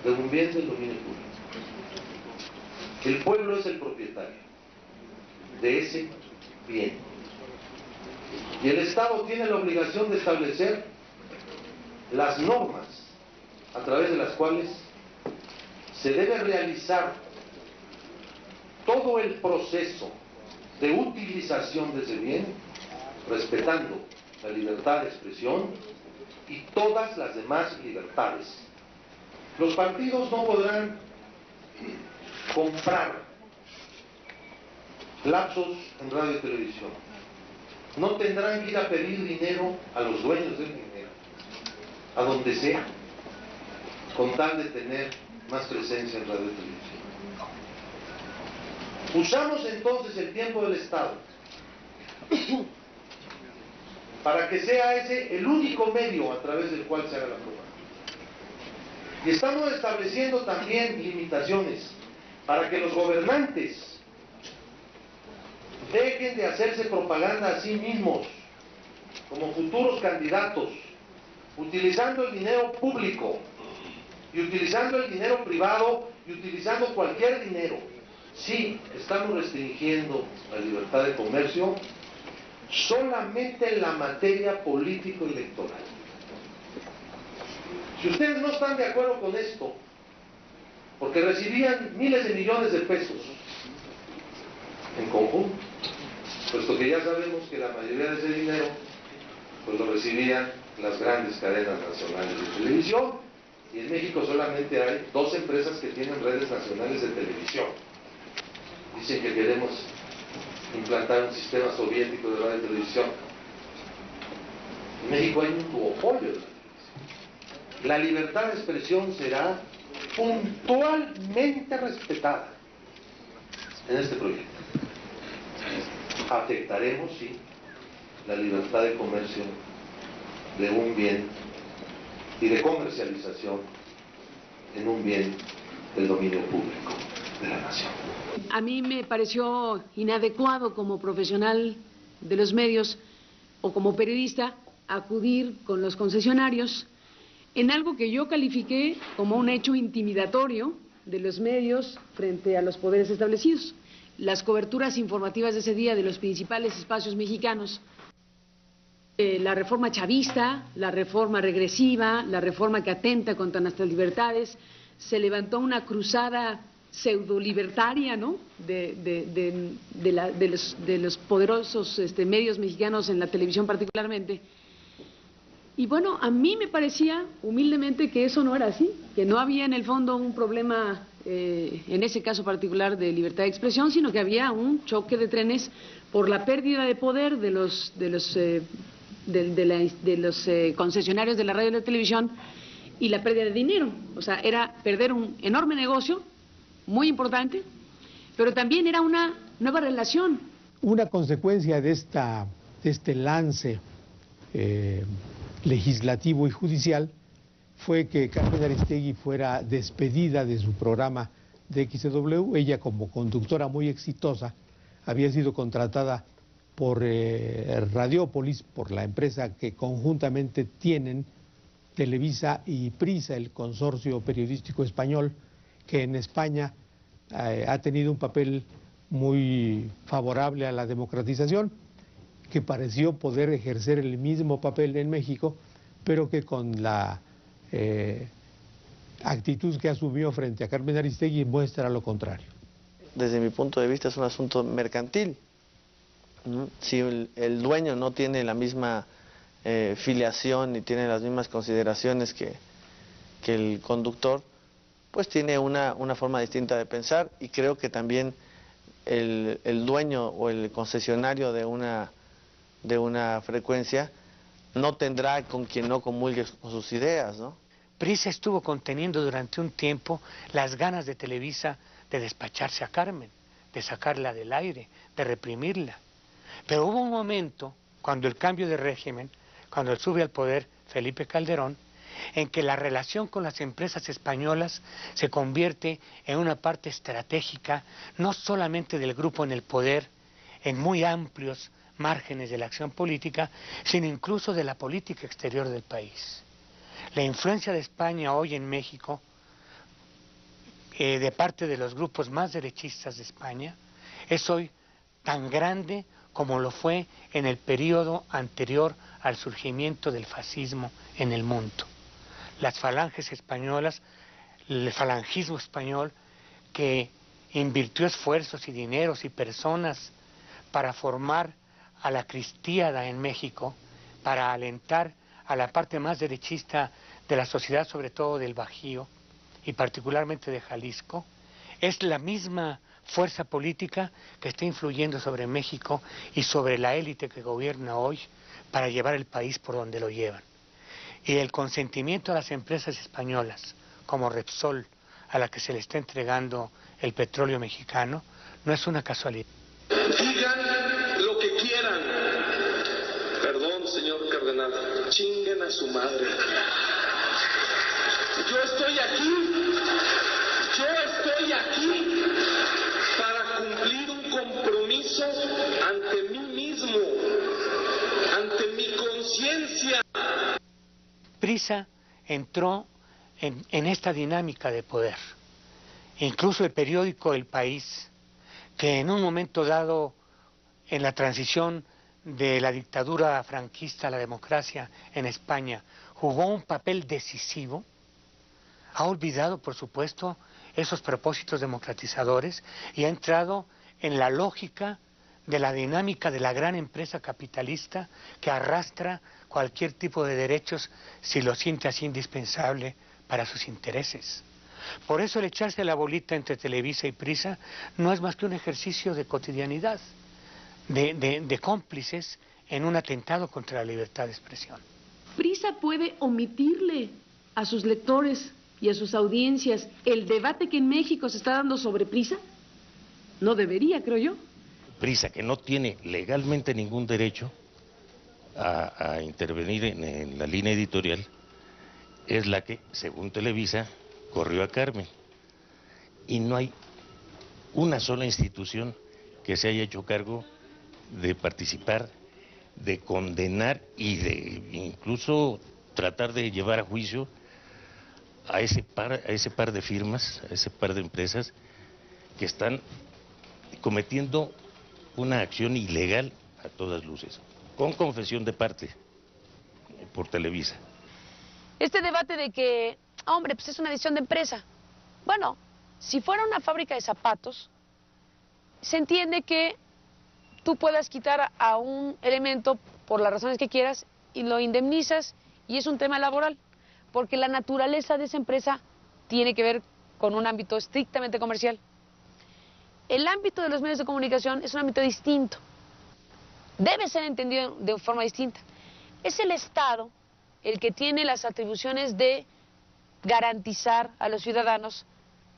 de un bien del dominio público. El pueblo es el propietario de ese bien. Y el Estado tiene la obligación de establecer las normas a través de las cuales se debe realizar todo el proceso de utilización de ese bien, respetando la libertad de expresión y todas las demás libertades. Los partidos no podrán comprar lapsos en radio y televisión. No tendrán que ir a pedir dinero a los dueños del dinero, a donde sea, con tal de tener más presencia en radio y televisión. Usamos entonces el tiempo del Estado para que sea ese el único medio a través del cual se haga la propaganda. Y estamos estableciendo también limitaciones para que los gobernantes dejen de hacerse propaganda a sí mismos como futuros candidatos utilizando el dinero público y utilizando el dinero privado y utilizando cualquier dinero. Sí, estamos restringiendo la libertad de comercio solamente en la materia político-electoral. Si ustedes no están de acuerdo con esto, porque recibían miles de millones de pesos en conjunto, puesto que ya sabemos que la mayoría de ese dinero pues lo recibían las grandes cadenas nacionales de televisión, y en México solamente hay 2 empresas que tienen redes nacionales de televisión. Dicen que queremos implantar un sistema soviético de radio y televisión. En México hay un duopolio de la televisión. La libertad de expresión será puntualmente respetada en este proyecto. Afectaremos, sí, la libertad de comercio de un bien y de comercialización en un bien del dominio público de la nación. A mí me pareció inadecuado como profesional de los medios o como periodista acudir con los concesionarios en algo que yo califiqué como un hecho intimidatorio de los medios frente a los poderes establecidos. Las coberturas informativas de ese día de los principales espacios mexicanos, la reforma chavista, la reforma regresiva, la reforma que atenta contra nuestras libertades, se levantó una cruzada pseudo-libertaria, ¿no?, de los poderosos medios mexicanos en la televisión particularmente. Y bueno, a mí me parecía humildemente que eso no era así, que no había en el fondo un problema, en ese caso particular, de libertad de expresión, sino que había un choque de trenes por la pérdida de poder de los concesionarios de la radio y la televisión y la pérdida de dinero. O sea, era perder un enorme negocio, muy importante, pero también era una nueva relación. Una consecuencia de este lance legislativo y judicial fue que Carmen Aristegui fuera despedida de su programa de XW. Ella, como conductora muy exitosa, había sido contratada por Radiópolis, por la empresa que conjuntamente tienen Televisa y Prisa, el consorcio periodístico español, que en España ha tenido un papel muy favorable a la democratización, que pareció poder ejercer el mismo papel en México, pero que con la actitud que asumió frente a Carmen Aristegui muestra lo contrario. Desde mi punto de vista es un asunto mercantil. Si el dueño no tiene la misma filiación ni tiene las mismas consideraciones que el conductor, pues tiene una forma distinta de pensar, y creo que también el dueño o el concesionario de una frecuencia no tendrá con quien no comulgue con sus ideas, ¿no? Prisa estuvo conteniendo durante un tiempo las ganas de Televisa de despacharse a Carmen, de sacarla del aire, de reprimirla. Pero hubo un momento, cuando el cambio de régimen, cuando sube al poder Felipe Calderón, en que la relación con las empresas españolas se convierte en una parte estratégica, no solamente del grupo en el poder, en muy amplios márgenes de la acción política, sino incluso de la política exterior del país. La influencia de España hoy en México, de parte de los grupos más derechistas de España, es hoy tan grande como lo fue en el periodo anterior al surgimiento del fascismo en el mundo. Las falanges españolas, el falangismo español, que invirtió esfuerzos y dineros y personas para formar a la cristiada en México, para alentar a la parte más derechista de la sociedad, sobre todo del Bajío y particularmente de Jalisco, es la misma fuerza política que está influyendo sobre México y sobre la élite que gobierna hoy para llevar el país por donde lo llevan. Y el consentimiento a las empresas españolas, como Repsol, a la que se le está entregando el petróleo mexicano, no es una casualidad. Digan lo que quieran. Perdón, señor cardenal. Chinguen a su madre. Yo estoy aquí para cumplir un compromiso ante mí mismo, ante mi conciencia. Prisa entró en esta dinámica de poder. Incluso el periódico El País, que en un momento dado, en la transición de la dictadura franquista a la democracia en España, jugó un papel decisivo, ha olvidado, por supuesto, esos propósitos democratizadores y ha entrado en la lógica de la dinámica de la gran empresa capitalista que arrastra cualquier tipo de derechos si lo siente así indispensable para sus intereses. Por eso el echarse la bolita entre Televisa y Prisa no es más que un ejercicio de cotidianidad, de cómplices en un atentado contra la libertad de expresión. Prisa puede omitirle a sus lectores y a sus audiencias el debate que en México se está dando sobre Prisa. No debería, creo yo. Prisa, que no tiene legalmente ningún derecho a intervenir en la línea editorial, es la que, según Televisa, corrió a Carmen. Y no hay una sola institución que se haya hecho cargo de participar, de condenar y de incluso tratar de llevar a juicio a ese par de firmas, a ese par de empresas que están cometiendo una acción ilegal a todas luces, con confesión de parte por Televisa. Este debate de que, hombre, pues es una decisión de empresa. Bueno, si fuera una fábrica de zapatos, se entiende que tú puedas quitar a un elemento por las razones que quieras y lo indemnizas y es un tema laboral, porque la naturaleza de esa empresa tiene que ver con un ámbito estrictamente comercial. El ámbito de los medios de comunicación es un ámbito distinto, debe ser entendido de forma distinta. Es el Estado el que tiene las atribuciones de garantizar a los ciudadanos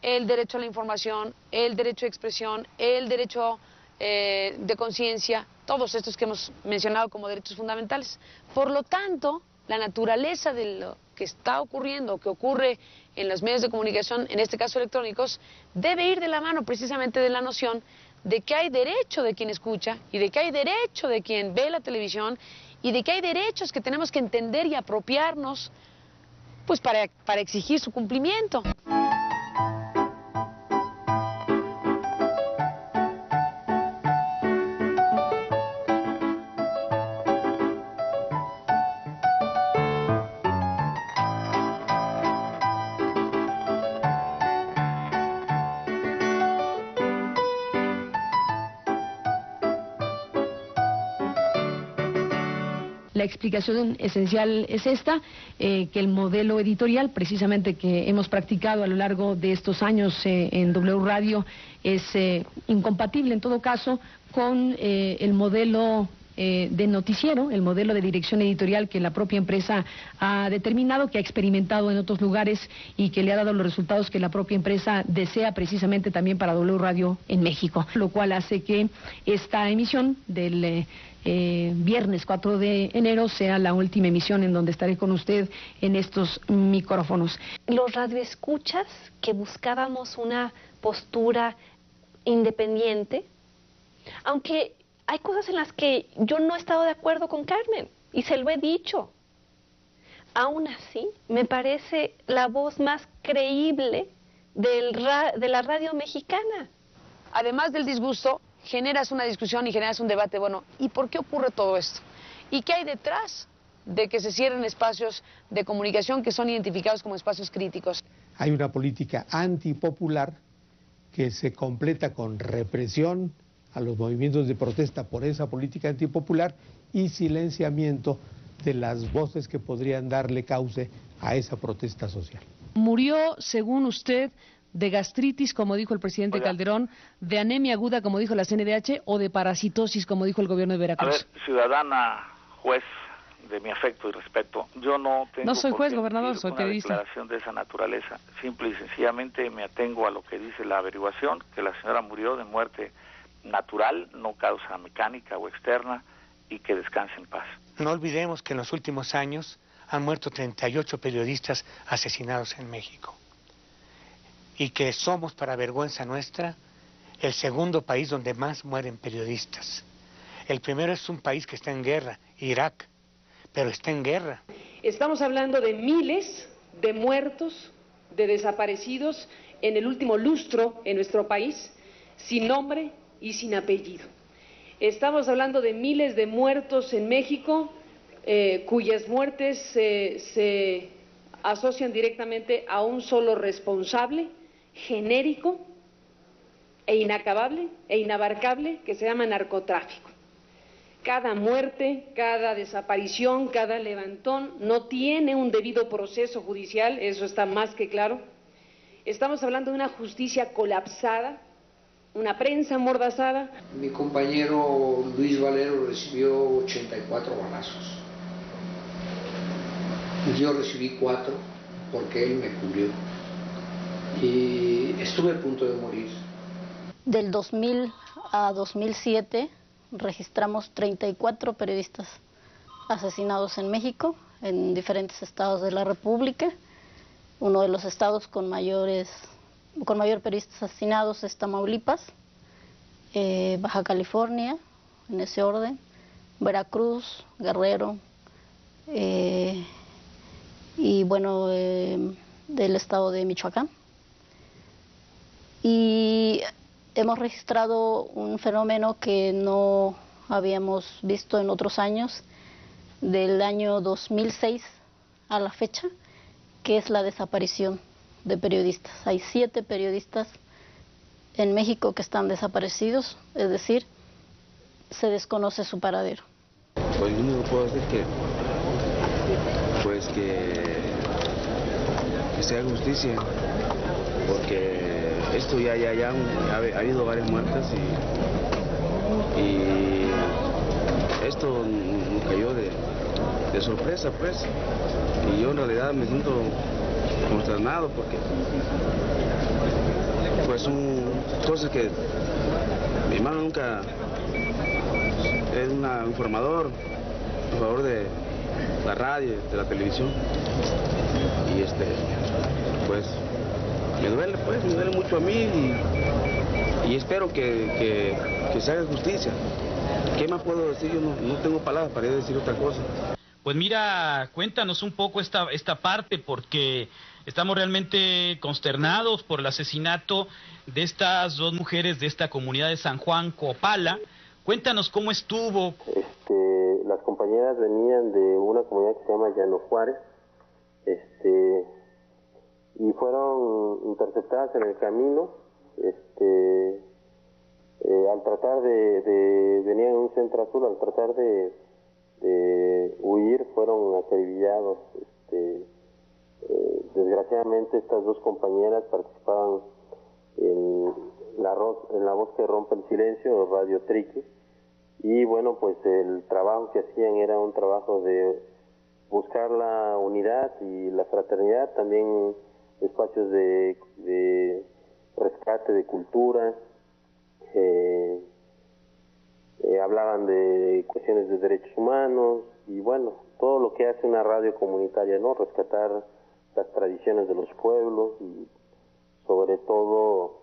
el derecho a la información, el derecho de expresión, el derecho de conciencia, todos estos que hemos mencionado como derechos fundamentales. Por lo tanto, la naturaleza de lo que está ocurriendo, que ocurre en los medios de comunicación, en este caso electrónicos, debe ir de la mano precisamente de la noción de que hay derecho de quien escucha y de que hay derecho de quien ve la televisión y de que hay derechos que tenemos que entender y apropiarnos pues para exigir su cumplimiento. La explicación esencial es esta, que el modelo editorial, precisamente que hemos practicado a lo largo de estos años en W Radio, es incompatible en todo caso con el modelo de noticiero, el modelo de dirección editorial que la propia empresa ha determinado, que ha experimentado en otros lugares y que le ha dado los resultados que la propia empresa desea precisamente también para W Radio en México, lo cual hace que esta emisión del viernes 4 de enero sea la última emisión en donde estaré con usted en estos micrófonos. Los radioescuchas que buscábamos una postura independiente, aunque hay cosas en las que yo no he estado de acuerdo con Carmen, y se lo he dicho. Aún así, me parece la voz más creíble de la radio mexicana. Además del disgusto, generas una discusión y generas un debate. Bueno, ¿y por qué ocurre todo esto? ¿Y qué hay detrás de que se cierren espacios de comunicación que son identificados como espacios críticos? Hay una política antipopular que se completa con represión a los movimientos de protesta por esa política antipopular y silenciamiento de las voces que podrían darle cauce a esa protesta social. Murió, según usted, de gastritis, como dijo el presidente Calderón, de anemia aguda, como dijo la CNDH, o de parasitosis, como dijo el gobierno de Veracruz. A ver, ciudadana, juez de mi afecto y respeto, yo no tengo... No soy juez, gobernador, soy periodista. Una declaración de esa naturaleza. Simple y sencillamente me atengo a lo que dice la averiguación, que la señora murió de muerte natural, no causa mecánica o externa, y que descanse en paz. No olvidemos que en los últimos años han muerto 38 periodistas asesinados en México. Y que somos, para vergüenza nuestra, el segundo país donde más mueren periodistas. El primero es un país que está en guerra, Irak, pero está en guerra. Estamos hablando de miles de muertos, de desaparecidos en el último lustro en nuestro país, sin nombre y sin apellido. Estamos hablando de miles de muertos en México, cuyas muertes se asocian directamente a un solo responsable, genérico e inacabable e inabarcable, que se llama narcotráfico. Cada muerte, cada desaparición, cada levantón no tiene un debido proceso judicial, eso está más que claro. Estamos hablando de una justicia colapsada, una prensa amordazada. Mi compañero Luis Valero recibió 84 balazos. Yo recibí 4 porque él me cubrió. Y estuve a punto de morir. Del 2000 a 2007 registramos 34 periodistas asesinados en México, en diferentes estados de la República. Uno de los estados con mayor periodistas asesinados es Tamaulipas, Baja California, en ese orden, Veracruz, Guerrero, y bueno, del estado de Michoacán. Y hemos registrado un fenómeno que no habíamos visto en otros años, del año 2006 a la fecha, que es la desaparición de periodistas. Hay 7 periodistas en México que están desaparecidos, es decir, se desconoce su paradero. Pues lo único que puedo decir que se haga justicia, porque esto ya ha habido varias muertes y esto nos cayó de sorpresa, pues, y yo en realidad me siento consternado porque pues son cosas que mi hermano nunca es un informador a favor de la radio, de la televisión, y pues me duele mucho a mí y espero que se haga justicia. ¿Qué más puedo decir? Yo no tengo palabras para decir otra cosa. Pues mira, cuéntanos un poco esta parte, porque estamos realmente consternados por el asesinato de estas 2 mujeres de esta comunidad de San Juan Copala. Cuéntanos cómo estuvo. Las compañeras venían de una comunidad que se llama Llano Juárez, y fueron interceptadas en el camino, al tratar venían en un centro azul, al tratar de huir fueron acribillados. Desgraciadamente estas 2 compañeras participaban en la voz que rompe el silencio, Radio Triqui, y bueno, pues el trabajo que hacían era un trabajo de buscar la unidad y la fraternidad, también espacios de rescate de cultura, hablaban de cuestiones de derechos humanos y bueno, todo lo que hace una radio comunitaria, ¿no? Rescatar las tradiciones de los pueblos y sobre todo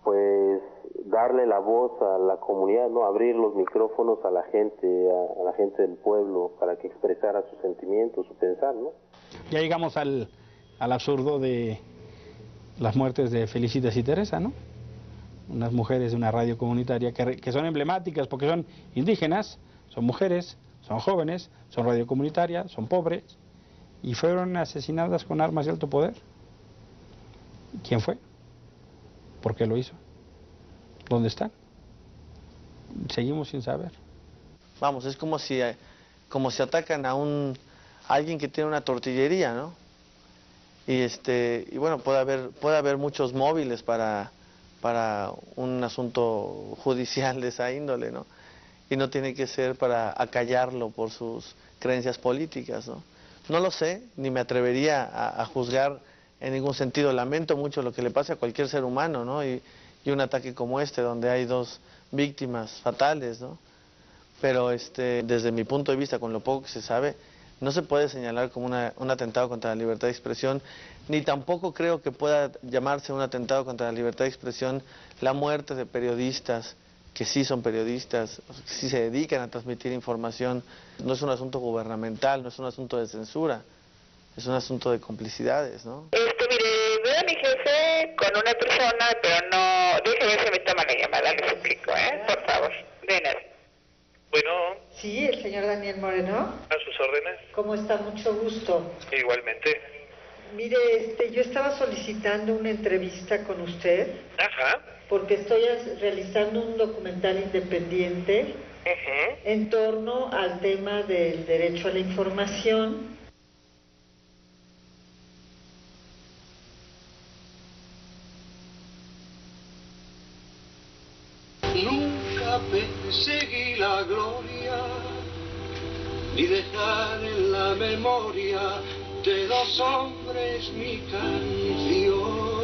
pues darle la voz a la comunidad, ¿no? Abrir los micrófonos a la gente del pueblo para que expresara sus sentimientos, su pensar, ¿no? Ya llegamos al absurdo de las muertes de Felicitas y Teresa, ¿no? Unas mujeres de una radio comunitaria que son emblemáticas porque son indígenas, son mujeres, son jóvenes, son radio comunitaria, son pobres y fueron asesinadas con armas de alto poder. ¿Quién fue? ¿Por qué lo hizo? ¿Dónde están? Seguimos sin saber. Vamos, es como si atacan a alguien que tiene una tortillería, ¿no? Y bueno, puede haber muchos móviles para un asunto judicial de esa índole, ¿no? Y no tiene que ser para acallarlo por sus creencias políticas, ¿no? No lo sé, ni me atrevería a juzgar en ningún sentido. Lamento mucho lo que le pasa a cualquier ser humano, ¿no? Y un ataque como donde hay 2 víctimas fatales, ¿no? Pero desde mi punto de vista, con lo poco que se sabe, no se puede señalar como un atentado contra la libertad de expresión, ni tampoco creo que pueda llamarse un atentado contra la libertad de expresión la muerte de periodistas que sí son periodistas, que sí se dedican a transmitir información. No es un asunto gubernamental, no es un asunto de censura, es un asunto de complicidades, ¿no? Mire, veo a mi jefe con una persona, pero no... Déjeme ver si me toma la llamada, le suplico, por favor. De nada. Bueno. Sí, el señor Daniel Moreno. A sus órdenes. ¿Cómo está? Mucho gusto. Igualmente. Mire, yo estaba solicitando una entrevista con usted. Ajá. Porque estoy realizando un documental independiente en torno al tema del derecho a la información. Nunca perseguí la gloria, ni dejar en la memoria de dos hombres mi canción.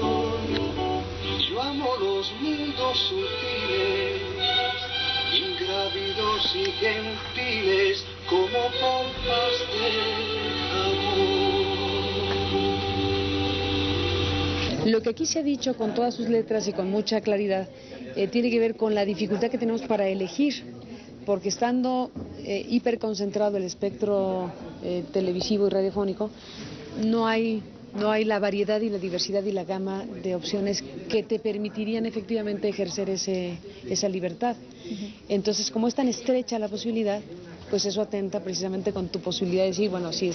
Yo amo los mundos sutiles, ingrávidos y gentiles, como pompas de amor. Lo que aquí se ha dicho con todas sus letras y con mucha claridad tiene que ver con la dificultad que tenemos para elegir, porque estando hiperconcentrado el espectro televisivo y radiofónico, no hay la variedad y la diversidad y la gama de opciones que te permitirían efectivamente ejercer esa libertad. Entonces, como es tan estrecha la posibilidad, pues eso atenta precisamente con tu posibilidad de decir, bueno, si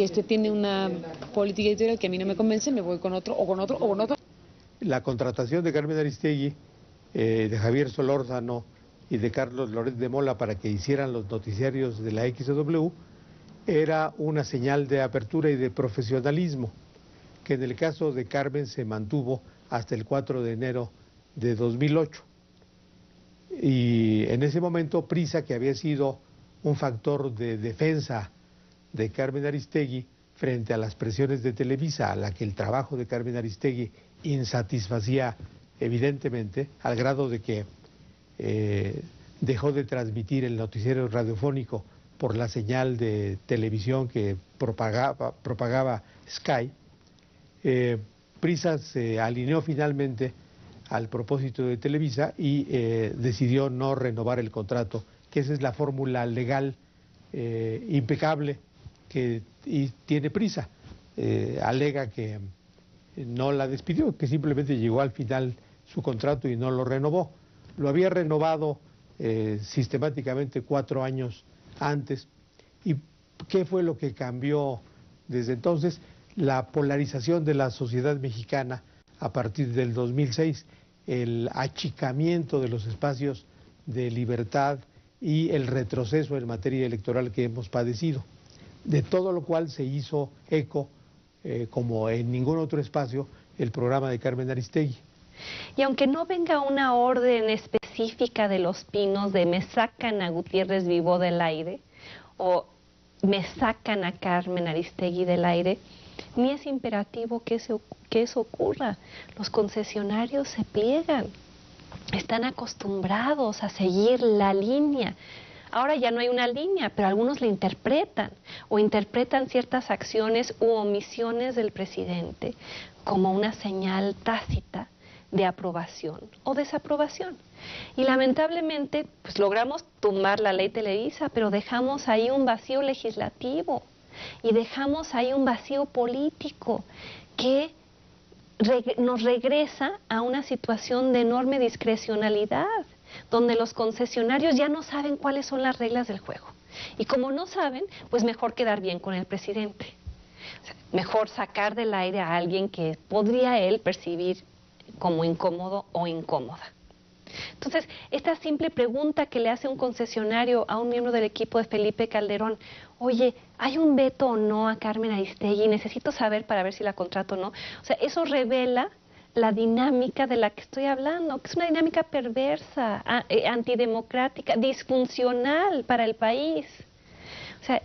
este tiene una política editorial que a mí no me convence, me voy con otro, o con otro, o con otro. La contratación de Carmen Aristegui, de Javier Solórzano y de Carlos Loret de Mola para que hicieran los noticiarios de la XW era una señal de apertura y de profesionalismo, que en el caso de Carmen se mantuvo hasta el 4 de enero de 2008. Y en ese momento Prisa, que había sido un factor de defensa de Carmen Aristegui frente a las presiones de Televisa, a la que el trabajo de Carmen Aristegui insatisfacía evidentemente, al grado de que dejó de transmitir el noticiero radiofónico por la señal de televisión que propagaba Sky. Prisa se alineó finalmente al propósito de Televisa y decidió no renovar el contrato, que esa es la fórmula legal impecable que tiene Prisa. Alega que no la despidió, que simplemente llegó al final su contrato y no lo renovó. Lo había renovado sistemáticamente 4 años antes. ¿Y qué fue lo que cambió desde entonces? La polarización de la sociedad mexicana a partir del 2006, el achicamiento de los espacios de libertad y el retroceso en materia electoral que hemos padecido. De todo lo cual se hizo eco, como en ningún otro espacio, el programa de Carmen Aristegui. Y aunque no venga una orden específica de Los Pinos de me sacan a Gutiérrez Vivó del aire o me sacan a Carmen Aristegui del aire, ni es imperativo que eso ocurra. Los concesionarios se pliegan, están acostumbrados a seguir la línea. Ahora ya no hay una línea, pero algunos la interpretan o interpretan ciertas acciones u omisiones del presidente como una señal tácita de aprobación o desaprobación. Y lamentablemente, pues logramos tumbar la ley Televisa, pero dejamos ahí un vacío legislativo y dejamos ahí un vacío político que nos regresa a una situación de enorme discrecionalidad, donde los concesionarios ya no saben cuáles son las reglas del juego. Y como no saben, pues mejor quedar bien con el presidente. O sea, mejor sacar del aire a alguien que podría él percibir como incómodo o incómoda. Entonces, esta simple pregunta que le hace un concesionario a un miembro del equipo de Felipe Calderón, oye, ¿hay un veto o no a Carmen Aristegui? Necesito saber para ver si la contrato o no. O sea, eso revela la dinámica de la que estoy hablando, que es una dinámica perversa, antidemocrática, disfuncional para el país. O sea,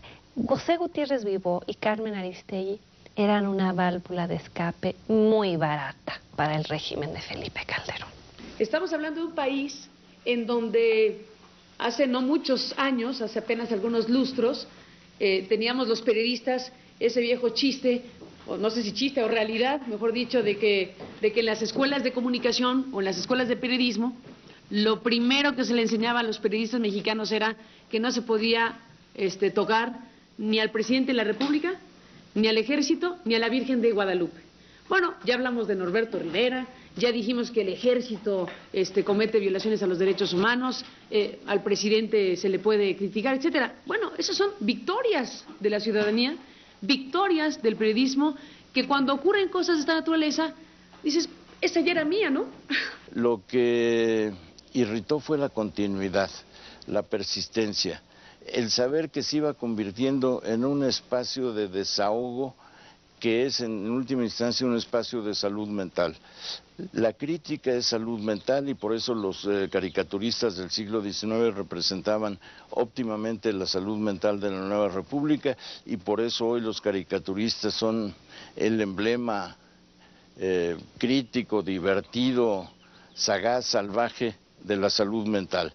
José Gutiérrez Vivó y Carmen Aristegui eran una válvula de escape muy barata para el régimen de Felipe Calderón. Estamos hablando de un país en donde hace no muchos años, hace apenas algunos lustros, teníamos los periodistas ese viejo chiste, o no sé si chiste o realidad, mejor dicho, de que en las escuelas de comunicación o en las escuelas de periodismo, lo primero que se le enseñaba a los periodistas mexicanos era que no se podía tocar ni al presidente de la República, ni al Ejército, ni a la Virgen de Guadalupe. Bueno, ya hablamos de Norberto Rivera, ya dijimos que el Ejército comete violaciones a los derechos humanos, al presidente se le puede criticar, etcétera. Bueno, esas son victorias de la ciudadanía, victorias del periodismo, que cuando ocurren cosas de esta naturaleza, dices, esa ya era mía, ¿no? Lo que irritó fue la continuidad, la persistencia, el saber que se iba convirtiendo en un espacio de desahogo que es en última instancia un espacio de salud mental. La crítica es salud mental y por eso los caricaturistas del siglo XIX representaban óptimamente la salud mental de la nueva república y por eso hoy los caricaturistas son el emblema crítico, divertido, sagaz, salvaje de la salud mental.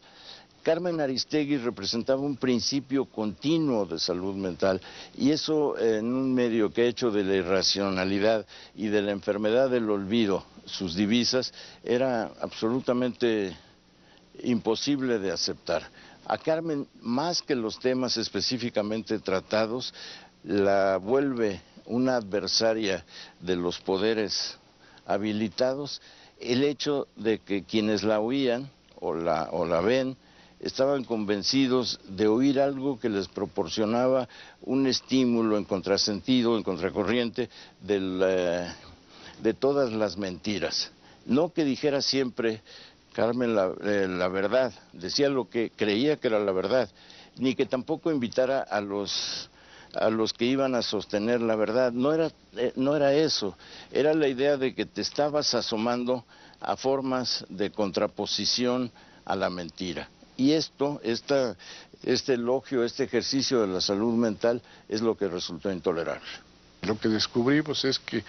Carmen Aristegui representaba un principio continuo de salud mental y eso en un medio que ha hecho de la irracionalidad y de la enfermedad del olvido sus divisas era absolutamente imposible de aceptar. A Carmen, más que los temas específicamente tratados, la vuelve una adversaria de los poderes habilitados el hecho de que quienes la oían o la ven estaban convencidos de oír algo que les proporcionaba un estímulo en contrasentido, en contracorriente de todas las mentiras. No que dijera siempre Carmen la verdad, decía lo que creía que era la verdad, ni que tampoco invitara a los que iban a sostener la verdad. No era eso, era la idea de que te estabas asomando a formas de contraposición a la mentira. Y este elogio, este ejercicio de la salud mental es lo que resultó intolerable. Lo que descubrimos es que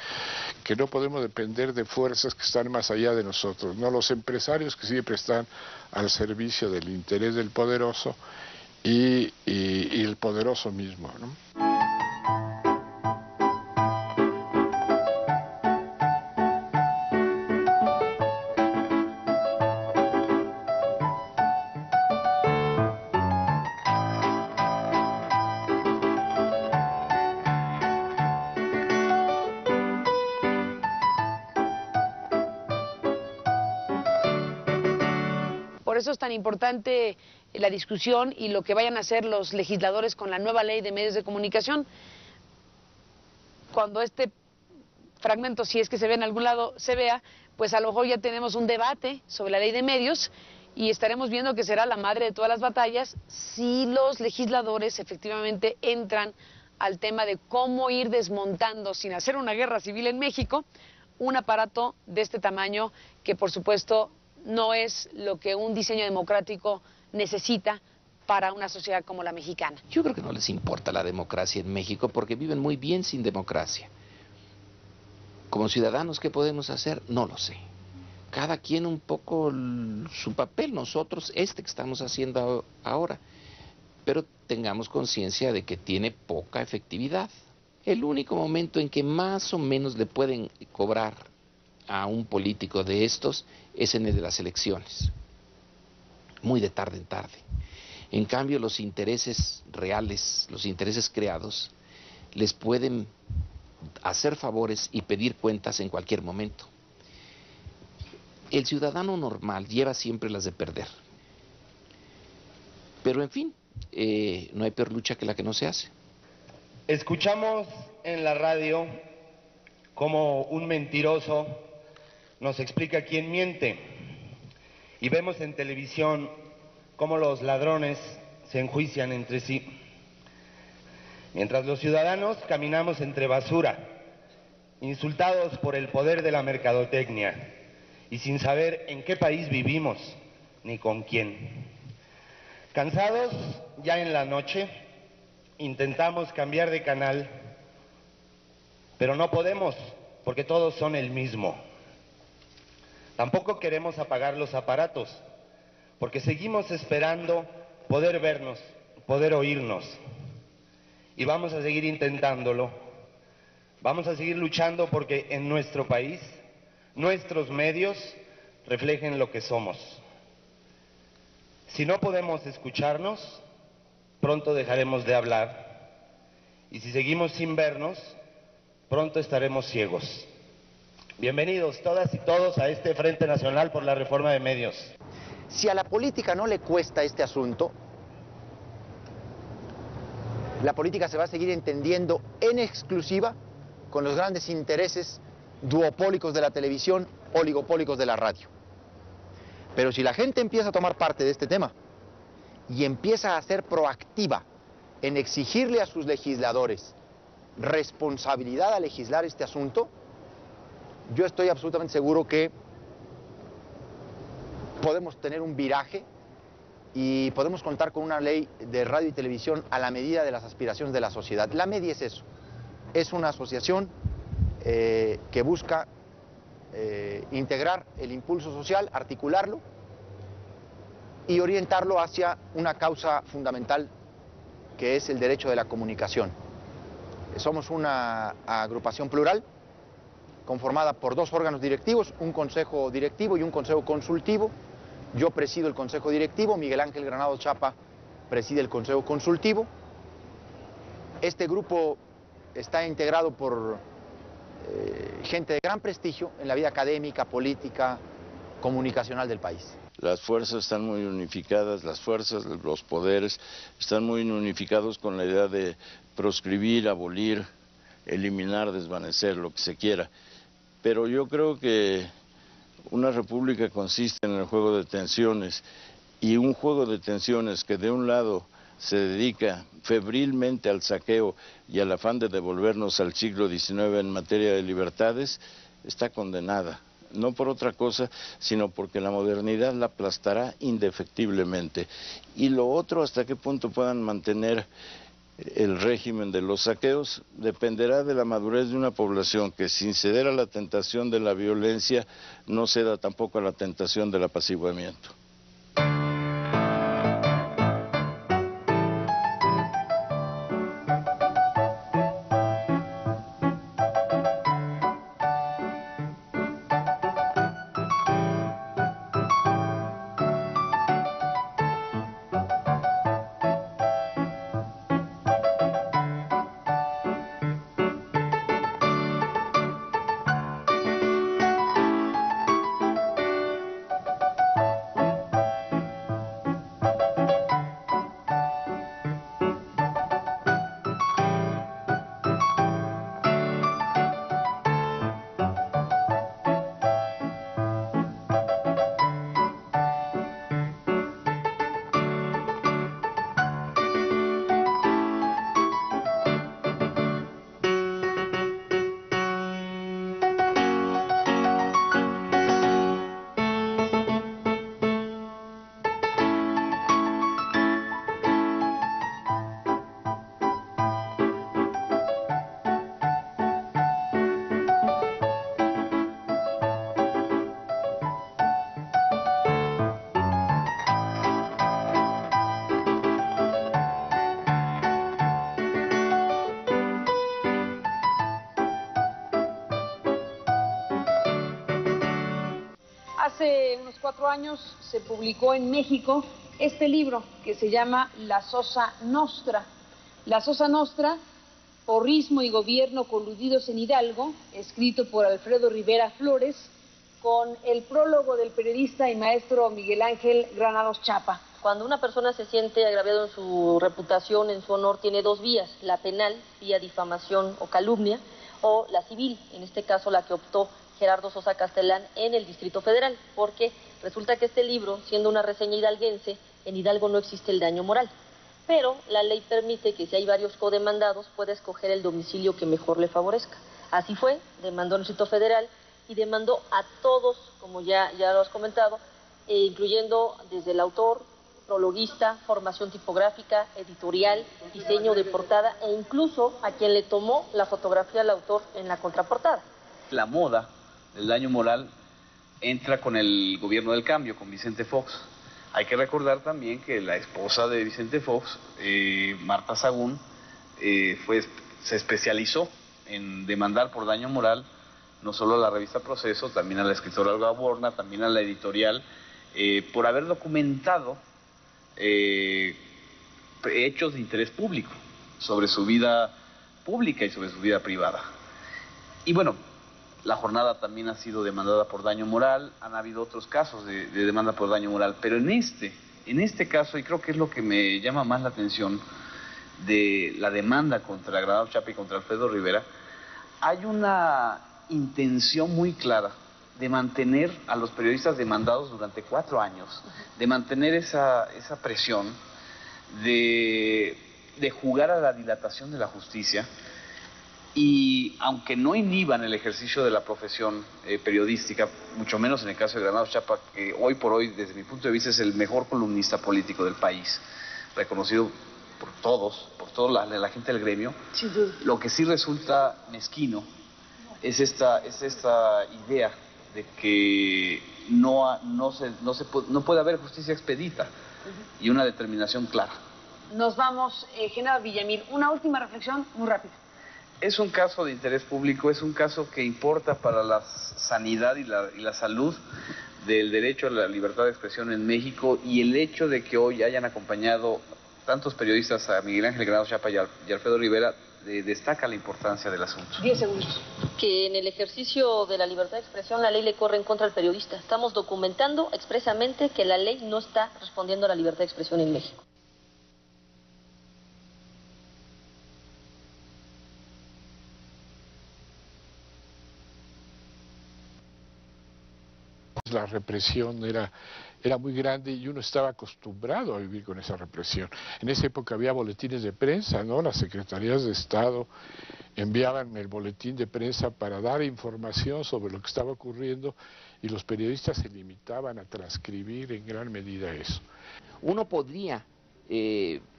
no podemos depender de fuerzas que están más allá de nosotros, no los empresarios que siempre están al servicio del interés del poderoso y el poderoso mismo, ¿no? Por eso es tan importante la discusión y lo que vayan a hacer los legisladores con la nueva ley de medios de comunicación. Cuando este fragmento, si es que se ve en algún lado, se vea, pues a lo mejor ya tenemos un debate sobre la ley de medios y estaremos viendo que será la madre de todas las batallas si los legisladores efectivamente entran al tema de cómo ir desmontando, sin hacer una guerra civil en México, un aparato de este tamaño que por supuesto no es lo que un diseño democrático necesita para una sociedad como la mexicana. Yo creo que no les importa la democracia en México porque viven muy bien sin democracia. Como ciudadanos, ¿qué podemos hacer? No lo sé. Cada quien un poco su papel, nosotros que estamos haciendo ahora. Pero tengamos conciencia de que tiene poca efectividad. El único momento en que más o menos le pueden cobrar a un político de estos es en el de las elecciones, muy de tarde en tarde. En cambio, los intereses reales, los intereses creados, les pueden hacer favores y pedir cuentas en cualquier momento. El ciudadano normal lleva siempre las de perder. Pero en fin, no hay peor lucha que la que no se hace. Escuchamos en la radio cómo un mentiroso nos explica quién miente y vemos en televisión cómo los ladrones se enjuician entre sí. Mientras los ciudadanos caminamos entre basura, insultados por el poder de la mercadotecnia y sin saber en qué país vivimos ni con quién. Cansados, ya en la noche, intentamos cambiar de canal, pero no podemos porque todos son el mismo. Tampoco queremos apagar los aparatos, porque seguimos esperando poder vernos, poder oírnos. Y vamos a seguir intentándolo Vamos a seguir luchando porque en nuestro país, nuestros medios reflejen lo que somos. Si no podemos escucharnos, pronto dejaremos de hablar. Y si seguimos sin vernos, pronto estaremos ciegos. Bienvenidos todas y todos a este Frente Nacional por la Reforma de Medios. Si a la política no le cuesta este asunto, la política se va a seguir entendiendo en exclusiva con los grandes intereses duopólicos de la televisión, oligopólicos de la radio. Pero si la gente empieza a tomar parte de este tema y empieza a ser proactiva en exigirle a sus legisladores responsabilidad a legislar este asunto, yo estoy absolutamente seguro que podemos tener un viraje y podemos contar con una ley de radio y televisión a la medida de las aspiraciones de la sociedad. La MEDI es eso, es una asociación que busca integrar el impulso social, articularlo y orientarlo hacia una causa fundamental que es el derecho de la comunicación. Somos una agrupación plural conformada por 2 órganos directivos, un consejo directivo y un consejo consultivo. Yo presido el consejo directivo, Miguel Ángel Granados Chapa preside el consejo consultivo. Este grupo está integrado por gente de gran prestigio en la vida académica, política, comunicacional del país. Las fuerzas están muy unificadas, las fuerzas, los poderes están muy unificados con la idea de proscribir, abolir, eliminar, desvanecer, lo que se quiera. Pero yo creo que una república consiste en el juego de tensiones, y un juego de tensiones que de un lado se dedica febrilmente al saqueo y al afán de devolvernos al siglo XIX en materia de libertades, está condenada. No por otra cosa, sino porque la modernidad la aplastará indefectiblemente. Y lo otro, hasta qué punto puedan mantener el régimen de los saqueos, dependerá de la madurez de una población que, sin ceder a la tentación de la violencia, no ceda tampoco a la tentación del apaciguamiento. Hace unos 4 años se publicó en México este libro que se llama La Sosa Nostra. La Sosa Nostra, porrismo y gobierno coludidos en Hidalgo, escrito por Alfredo Rivera Flores, con el prólogo del periodista y maestro Miguel Ángel Granados Chapa. Cuando una persona se siente agraviado en su reputación, en su honor, tiene 2 vías, la penal, vía difamación o calumnia, o la civil, en este caso la que optó Gerardo Sosa Castellán en el Distrito Federal, porque resulta que este libro, siendo una reseña hidalguense, en Hidalgo no existe el daño moral, pero la ley permite que si hay varios codemandados, pueda escoger el domicilio que mejor le favorezca. Así fue, demandó el Distrito Federal y demandó a todos, como ya lo has comentado, incluyendo desde el autor, prologuista, formación tipográfica, editorial, diseño de portada e incluso a quien le tomó la fotografía al autor en la contraportada. La moda del daño moral entra con el gobierno del cambio, con Vicente Fox. Hay que recordar también que la esposa de Vicente Fox, Marta Sagún, se especializó en demandar por daño moral no solo a la revista Proceso, también a la escritora Olga Borna, también a la editorial, por haber documentado hechos de interés público sobre su vida pública y sobre su vida privada. Y bueno, la jornada también ha sido demandada por daño moral, han habido otros casos de demanda por daño moral, pero en este caso, y creo que es lo que me llama más la atención de la demanda contra Granado Chapa y contra Alfredo Rivera, hay una intención muy clara de mantener a los periodistas demandados durante 4 años, de mantener esa presión, de jugar a la dilatación de la justicia, y aunque no inhiban el ejercicio de la profesión periodística, mucho menos en el caso de Granado Chapa, que hoy por hoy, desde mi punto de vista, es el mejor columnista político del país, reconocido por toda la gente del gremio. Sin duda. Lo que sí resulta mezquino es esta idea de que no puede haber justicia expedita y una determinación clara. Nos vamos, Genaro Villamil, una última reflexión muy rápida. Es un caso de interés público, es un caso que importa para la sanidad y la salud del derecho a la libertad de expresión en México, y el hecho de que hoy hayan acompañado tantos periodistas a Miguel Ángel Granado Chapa y Alfredo Rivera destaca la importancia del asunto. 10 segundos. Que en el ejercicio de la libertad de expresión la ley le corre en contra al periodista. Estamos documentando expresamente que la ley no está respondiendo a la libertad de expresión en México. La represión era muy grande y uno estaba acostumbrado a vivir con esa represión. En esa época había boletines de prensa, ¿no? Las secretarías de Estado enviaban el boletín de prensa para dar información sobre lo que estaba ocurriendo, y los periodistas se limitaban a transcribir en gran medida eso. Uno podría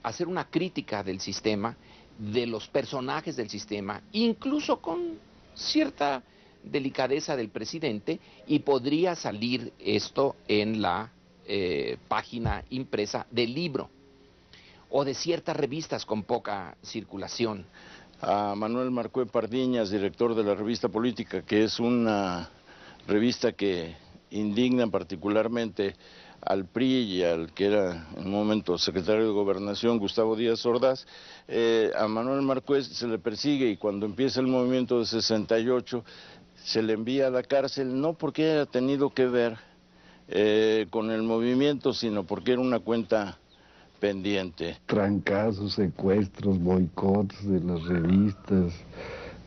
hacer una crítica del sistema, de los personajes del sistema, incluso con cierta delicadeza del presidente, y podría salir esto en la página impresa del libro o de ciertas revistas con poca circulación. A Manuel Marcué Pardiñas, director de la revista Política, que es una revista que indigna particularmente al PRI y al que era en un momento secretario de Gobernación, Gustavo Díaz Ordaz. A Manuel Marcué se le persigue, y cuando empieza el movimiento de 68 se le envía a la cárcel, no porque haya tenido que ver con el movimiento, sino porque era una cuenta pendiente. Trancazos, secuestros, boicots de las revistas,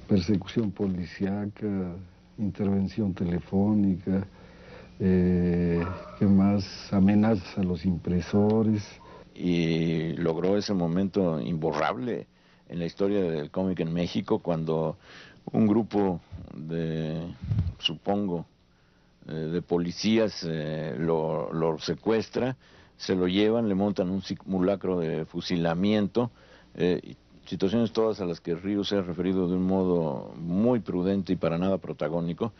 persecución policíaca, intervención telefónica, ¿qué más? Amenazas a los impresores. Y logró ese momento imborrable en la historia del cómic en México, cuando un grupo de policías lo secuestra, se lo llevan, le montan un simulacro de fusilamiento, situaciones todas a las que Ríos se ha referido de un modo muy prudente y para nada protagónico.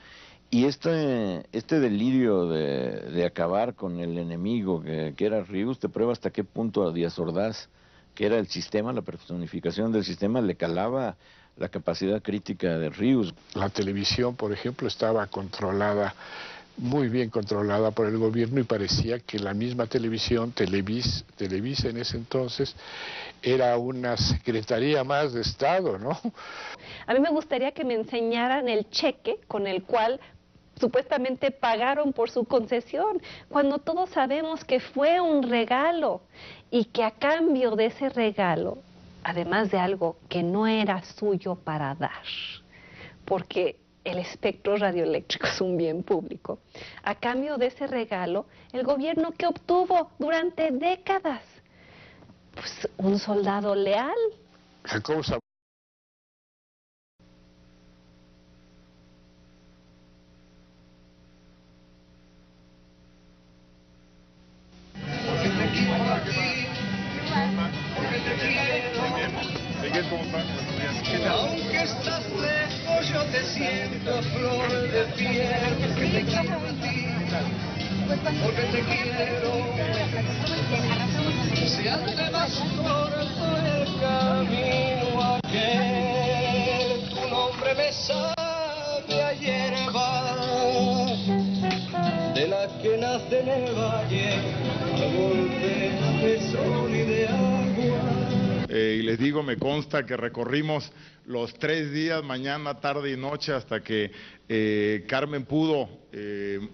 Y este delirio de acabar con el enemigo que era Ríos, te prueba hasta qué punto a Díaz Ordaz, que era el sistema, la personificación del sistema, le calaba la capacidad crítica de Ríos. La televisión, por ejemplo, estaba controlada, muy bien controlada por el gobierno, y parecía que la misma televisión, Televisa en ese entonces, era una secretaría más de Estado, ¿no? A mí me gustaría que me enseñaran el cheque con el cual supuestamente pagaron por su concesión, cuando todos sabemos que fue un regalo, y que a cambio de ese regalo, además de algo que no era suyo para dar, porque el espectro radioeléctrico es un bien público, a cambio de ese regalo, el gobierno que obtuvo durante décadas, pues un soldado leal. Cosa. Aunque estás lejos, yo te siento flor de piel, porque te quiero a ti, porque te quiero. Se hace más corto el camino aquel, tu nombre me sabia hierba, de la que nace en el valle, a golpe de sol y de agua. Y les digo, me consta que recorrimos los 3 días, mañana, tarde y noche, hasta que Carmen pudo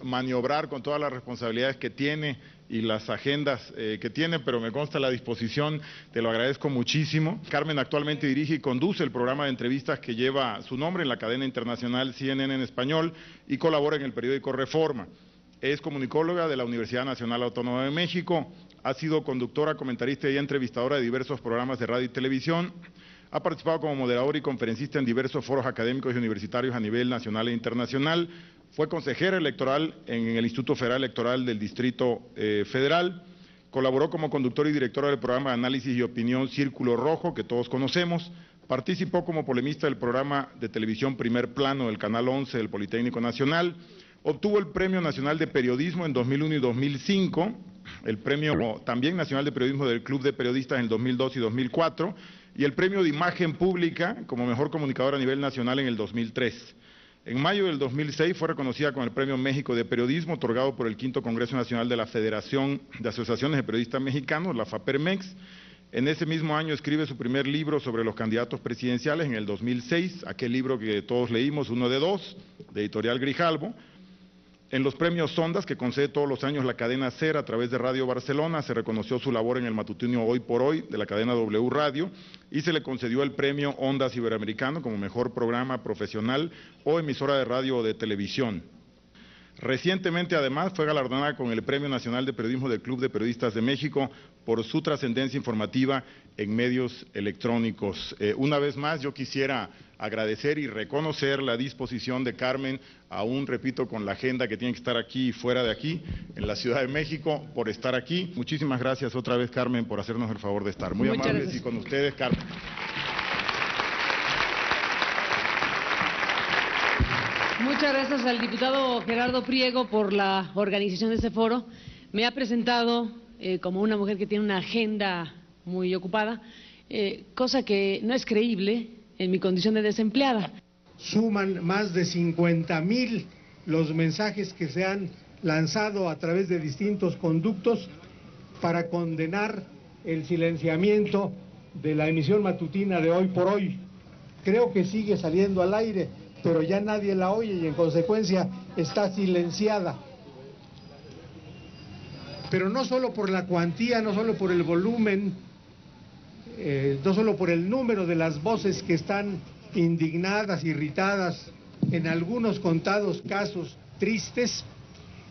maniobrar con todas las responsabilidades que tiene y las agendas que tiene, pero me consta la disposición, te lo agradezco muchísimo. Carmen actualmente dirige y conduce el programa de entrevistas que lleva su nombre en la cadena internacional CNN en español y colabora en el periódico Reforma. Es comunicóloga de la Universidad Nacional Autónoma de México, ha sido conductora, comentarista y entrevistadora de diversos programas de radio y televisión, ha participado como moderador y conferencista en diversos foros académicos y universitarios a nivel nacional e internacional, fue consejera electoral en el Instituto Federal Electoral del Distrito Federal, colaboró como conductora y directora del programa de análisis y opinión Círculo Rojo, que todos conocemos, participó como polemista del programa de televisión Primer Plano del Canal 11 del Politécnico Nacional, obtuvo el Premio Nacional de Periodismo en 2001 y 2005, el Premio también Nacional de Periodismo del Club de Periodistas en 2002 y 2004, y el Premio de Imagen Pública como Mejor Comunicador a nivel nacional en el 2003. En mayo del 2006 fue reconocida con el Premio México de Periodismo, otorgado por el V Congreso Nacional de la Federación de Asociaciones de Periodistas Mexicanos, la FAPERMEX. En ese mismo año escribe su primer libro sobre los candidatos presidenciales en el 2006, aquel libro que todos leímos, Uno de Dos, de Editorial Grijalbo. En los premios Ondas, que concede todos los años la cadena SER a través de Radio Barcelona, se reconoció su labor en el matutino Hoy por Hoy de la cadena W Radio y se le concedió el premio Ondas Iberoamericano como mejor programa profesional o emisora de radio o de televisión. Recientemente, además, fue galardonada con el Premio Nacional de Periodismo del Club de Periodistas de México por su trascendencia informativa en medios electrónicos. Una vez más, yo quisiera agradecer y reconocer la disposición de Carmen, aún repito, con la agenda que tiene que estar aquí y fuera de aquí, en la Ciudad de México, por estar aquí. Muchísimas gracias otra vez, Carmen, por hacernos el favor de estar. Muy Muchas amables gracias. y con ustedes, Carmen. Muchas gracias al diputado Gerardo Priego por la organización de este foro. Me ha presentado como una mujer que tiene una agenda muy ocupada, cosa que no es creíble en mi condición de desempleada. Suman más de 50,000 los mensajes que se han lanzado a través de distintos conductos para condenar el silenciamiento de la emisión matutina de Hoy por Hoy. Creo que sigue saliendo al aire, pero ya nadie la oye y en consecuencia está silenciada. Pero no solo por la cuantía, no solo por el volumen, no solo por el número de las voces que están indignadas, irritadas, en algunos contados casos tristes,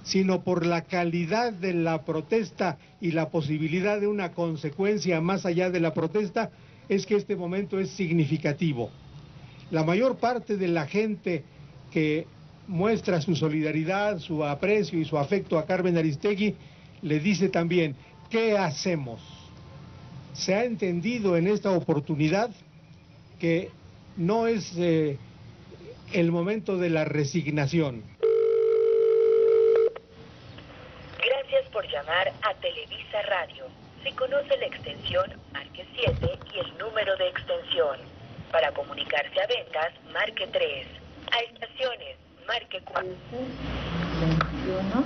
sino por la calidad de la protesta y la posibilidad de una consecuencia más allá de la protesta, es que este momento es significativo. La mayor parte de la gente que muestra su solidaridad, su aprecio y su afecto a Carmen Aristegui, le dice también, ¿qué hacemos? Se ha entendido en esta oportunidad que no es el momento de la resignación. Gracias por llamar a Televisa Radio. Si conoce la extensión, marque 7 y el número de extensión. Para comunicarse a ventas, marque 3. A estaciones, marque 4. 21,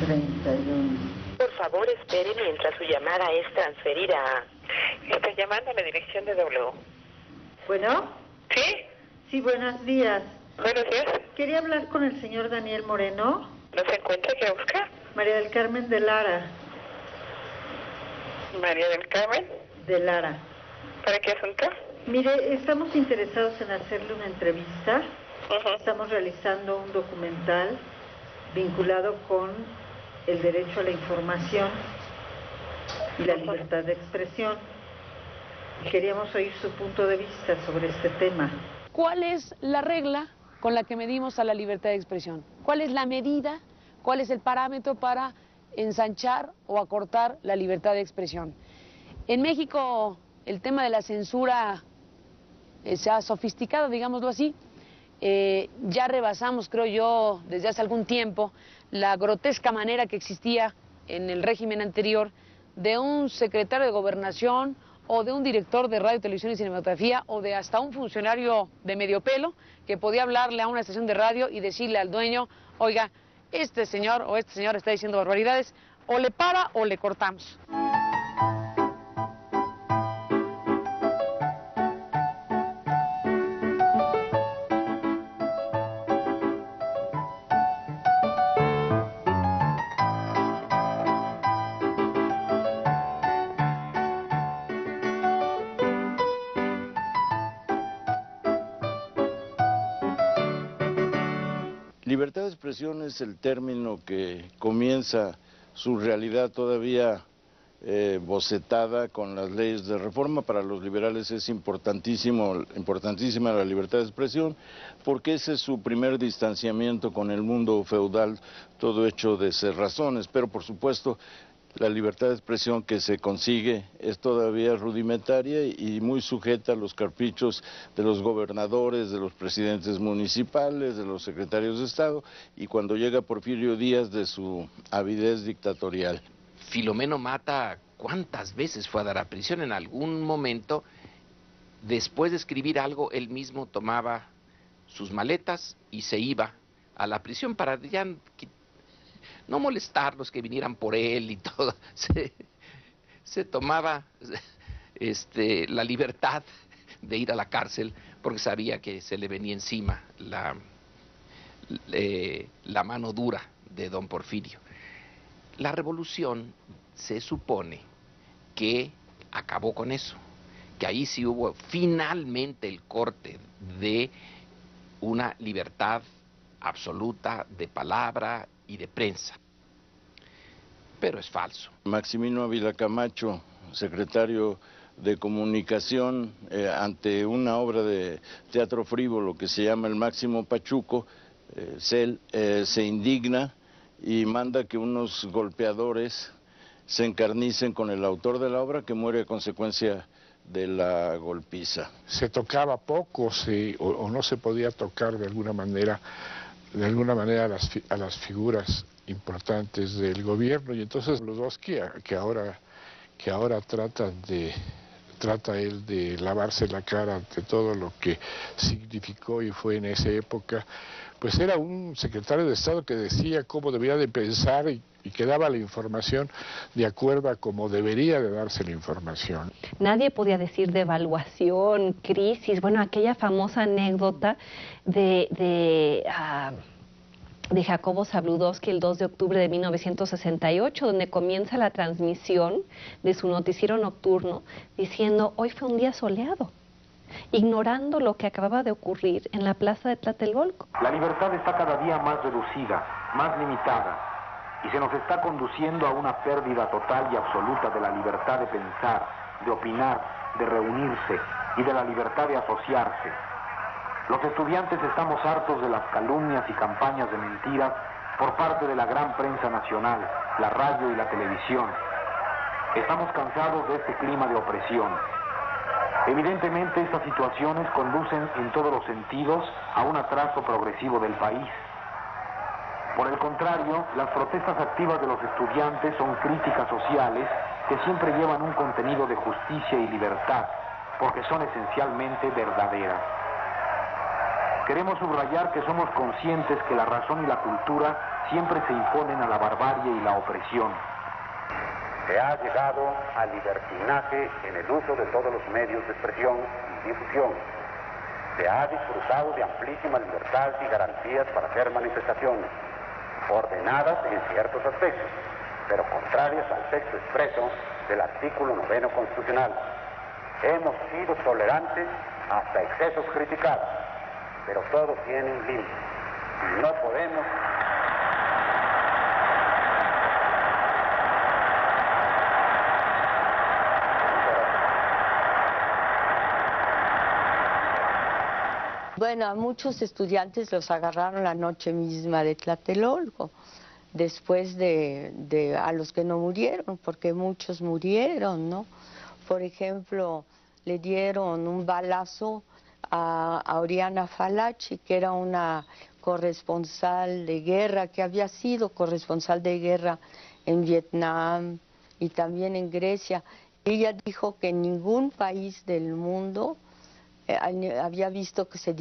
31. Por favor, espere mientras su llamada es transferida. Está llamando a la dirección de W. Bueno. ¿Sí? Sí, buenos días. Buenos días. Quería hablar con el señor Daniel Moreno. ¿No se encuentra? ¿Qué busca? María del Carmen de Lara. María del Carmen. De Lara. ¿Para qué asunto? Mire, estamos interesados en hacerle una entrevista. Estamos realizando un documental vinculado con el derecho a la información y la libertad de expresión. Queríamos oír su punto de vista sobre este tema. ¿Cuál es la regla con la que medimos a la libertad de expresión? ¿Cuál es la medida? ¿Cuál es el parámetro para ensanchar o acortar la libertad de expresión? En México el tema de la censura se ha sofisticado, digámoslo así. Ya rebasamos, creo yo, desde hace algún tiempo, la grotesca manera que existía en el régimen anterior de un secretario de Gobernación o de un director de radio, televisión y cinematografía, o de hasta un funcionario de medio pelo que podía hablarle a una estación de radio y decirle al dueño, oiga, este señor o esta señora está diciendo barbaridades, o le para o le cortamos. Libertad de expresión es el término que comienza su realidad todavía bocetada con las leyes de reforma. Para los liberales es importantísima la libertad de expresión, porque ese es su primer distanciamiento con el mundo feudal, todo hecho de cerrazones, pero por supuesto la libertad de expresión que se consigue es todavía rudimentaria y muy sujeta a los caprichos de los gobernadores, de los presidentes municipales, de los secretarios de Estado, y cuando llega Porfirio Díaz, de su avidez dictatorial. Filomeno Mata, ¿cuántas veces fue a dar a prisión? En algún momento, después de escribir algo, él mismo tomaba sus maletas y se iba a la prisión para ya no molestarlos, que vinieran por él y todo. Se tomaba la libertad de ir a la cárcel porque sabía que se le venía encima la mano dura de don Porfirio. La revolución se supone que acabó con eso, que ahí sí hubo finalmente el corte de una libertad absoluta de palabra y de prensa. Pero es falso. Maximino Ávila Camacho, secretario de Comunicación, ante una obra de teatro frívolo que se llama El Máximo Pachuco, se indigna y manda que unos golpeadores se encarnicen con el autor de la obra, que muere a consecuencia de la golpiza. Se tocaba poco o no se podía tocar de alguna manera a las figuras importantes del gobierno, y entonces los dos que ahora trata él de lavarse la cara ante todo lo que significó y fue en esa época, pues era un secretario de Estado que decía cómo debía de pensar y que daba la información de acuerdo a cómo debería de darse la información. Nadie podía decir devaluación, crisis. Bueno, aquella famosa anécdota de Jacobo Zabludovsky el 2 de octubre de 1968, donde comienza la transmisión de su noticiero nocturno diciendo, hoy fue un día soleado, ignorando lo que acababa de ocurrir en la plaza de Tlatelolco. La libertad está cada día más reducida, más limitada, y se nos está conduciendo a una pérdida total y absoluta de la libertad de pensar, de opinar, de reunirse y de la libertad de asociarse. Los estudiantes estamos hartos de las calumnias y campañas de mentiras por parte de la gran prensa nacional, la radio y la televisión. Estamos cansados de este clima de opresión. Evidentemente, estas situaciones conducen en todos los sentidos a un atraso progresivo del país. Por el contrario, las protestas activas de los estudiantes son críticas sociales que siempre llevan un contenido de justicia y libertad, porque son esencialmente verdaderas. Queremos subrayar que somos conscientes que la razón y la cultura siempre se imponen a la barbarie y la opresión. Se ha llegado al libertinaje en el uso de todos los medios de expresión y difusión. Se ha disfrutado de amplísima libertad y garantías para hacer manifestaciones, ordenadas en ciertos aspectos, pero contrarias al texto expreso del artículo 9 constitucional. Hemos sido tolerantes hasta excesos criticados, pero todo tiene un límite y no podemos Bueno, a muchos estudiantes los agarraron la noche misma de Tlatelolco, después a los que no murieron, porque muchos murieron, ¿no? Por ejemplo, le dieron un balazo a Oriana Falachi, que era una corresponsal de guerra, que había sido corresponsal de guerra en Vietnam y también en Grecia, Ella dijo que en ningún país del mundo había visto que se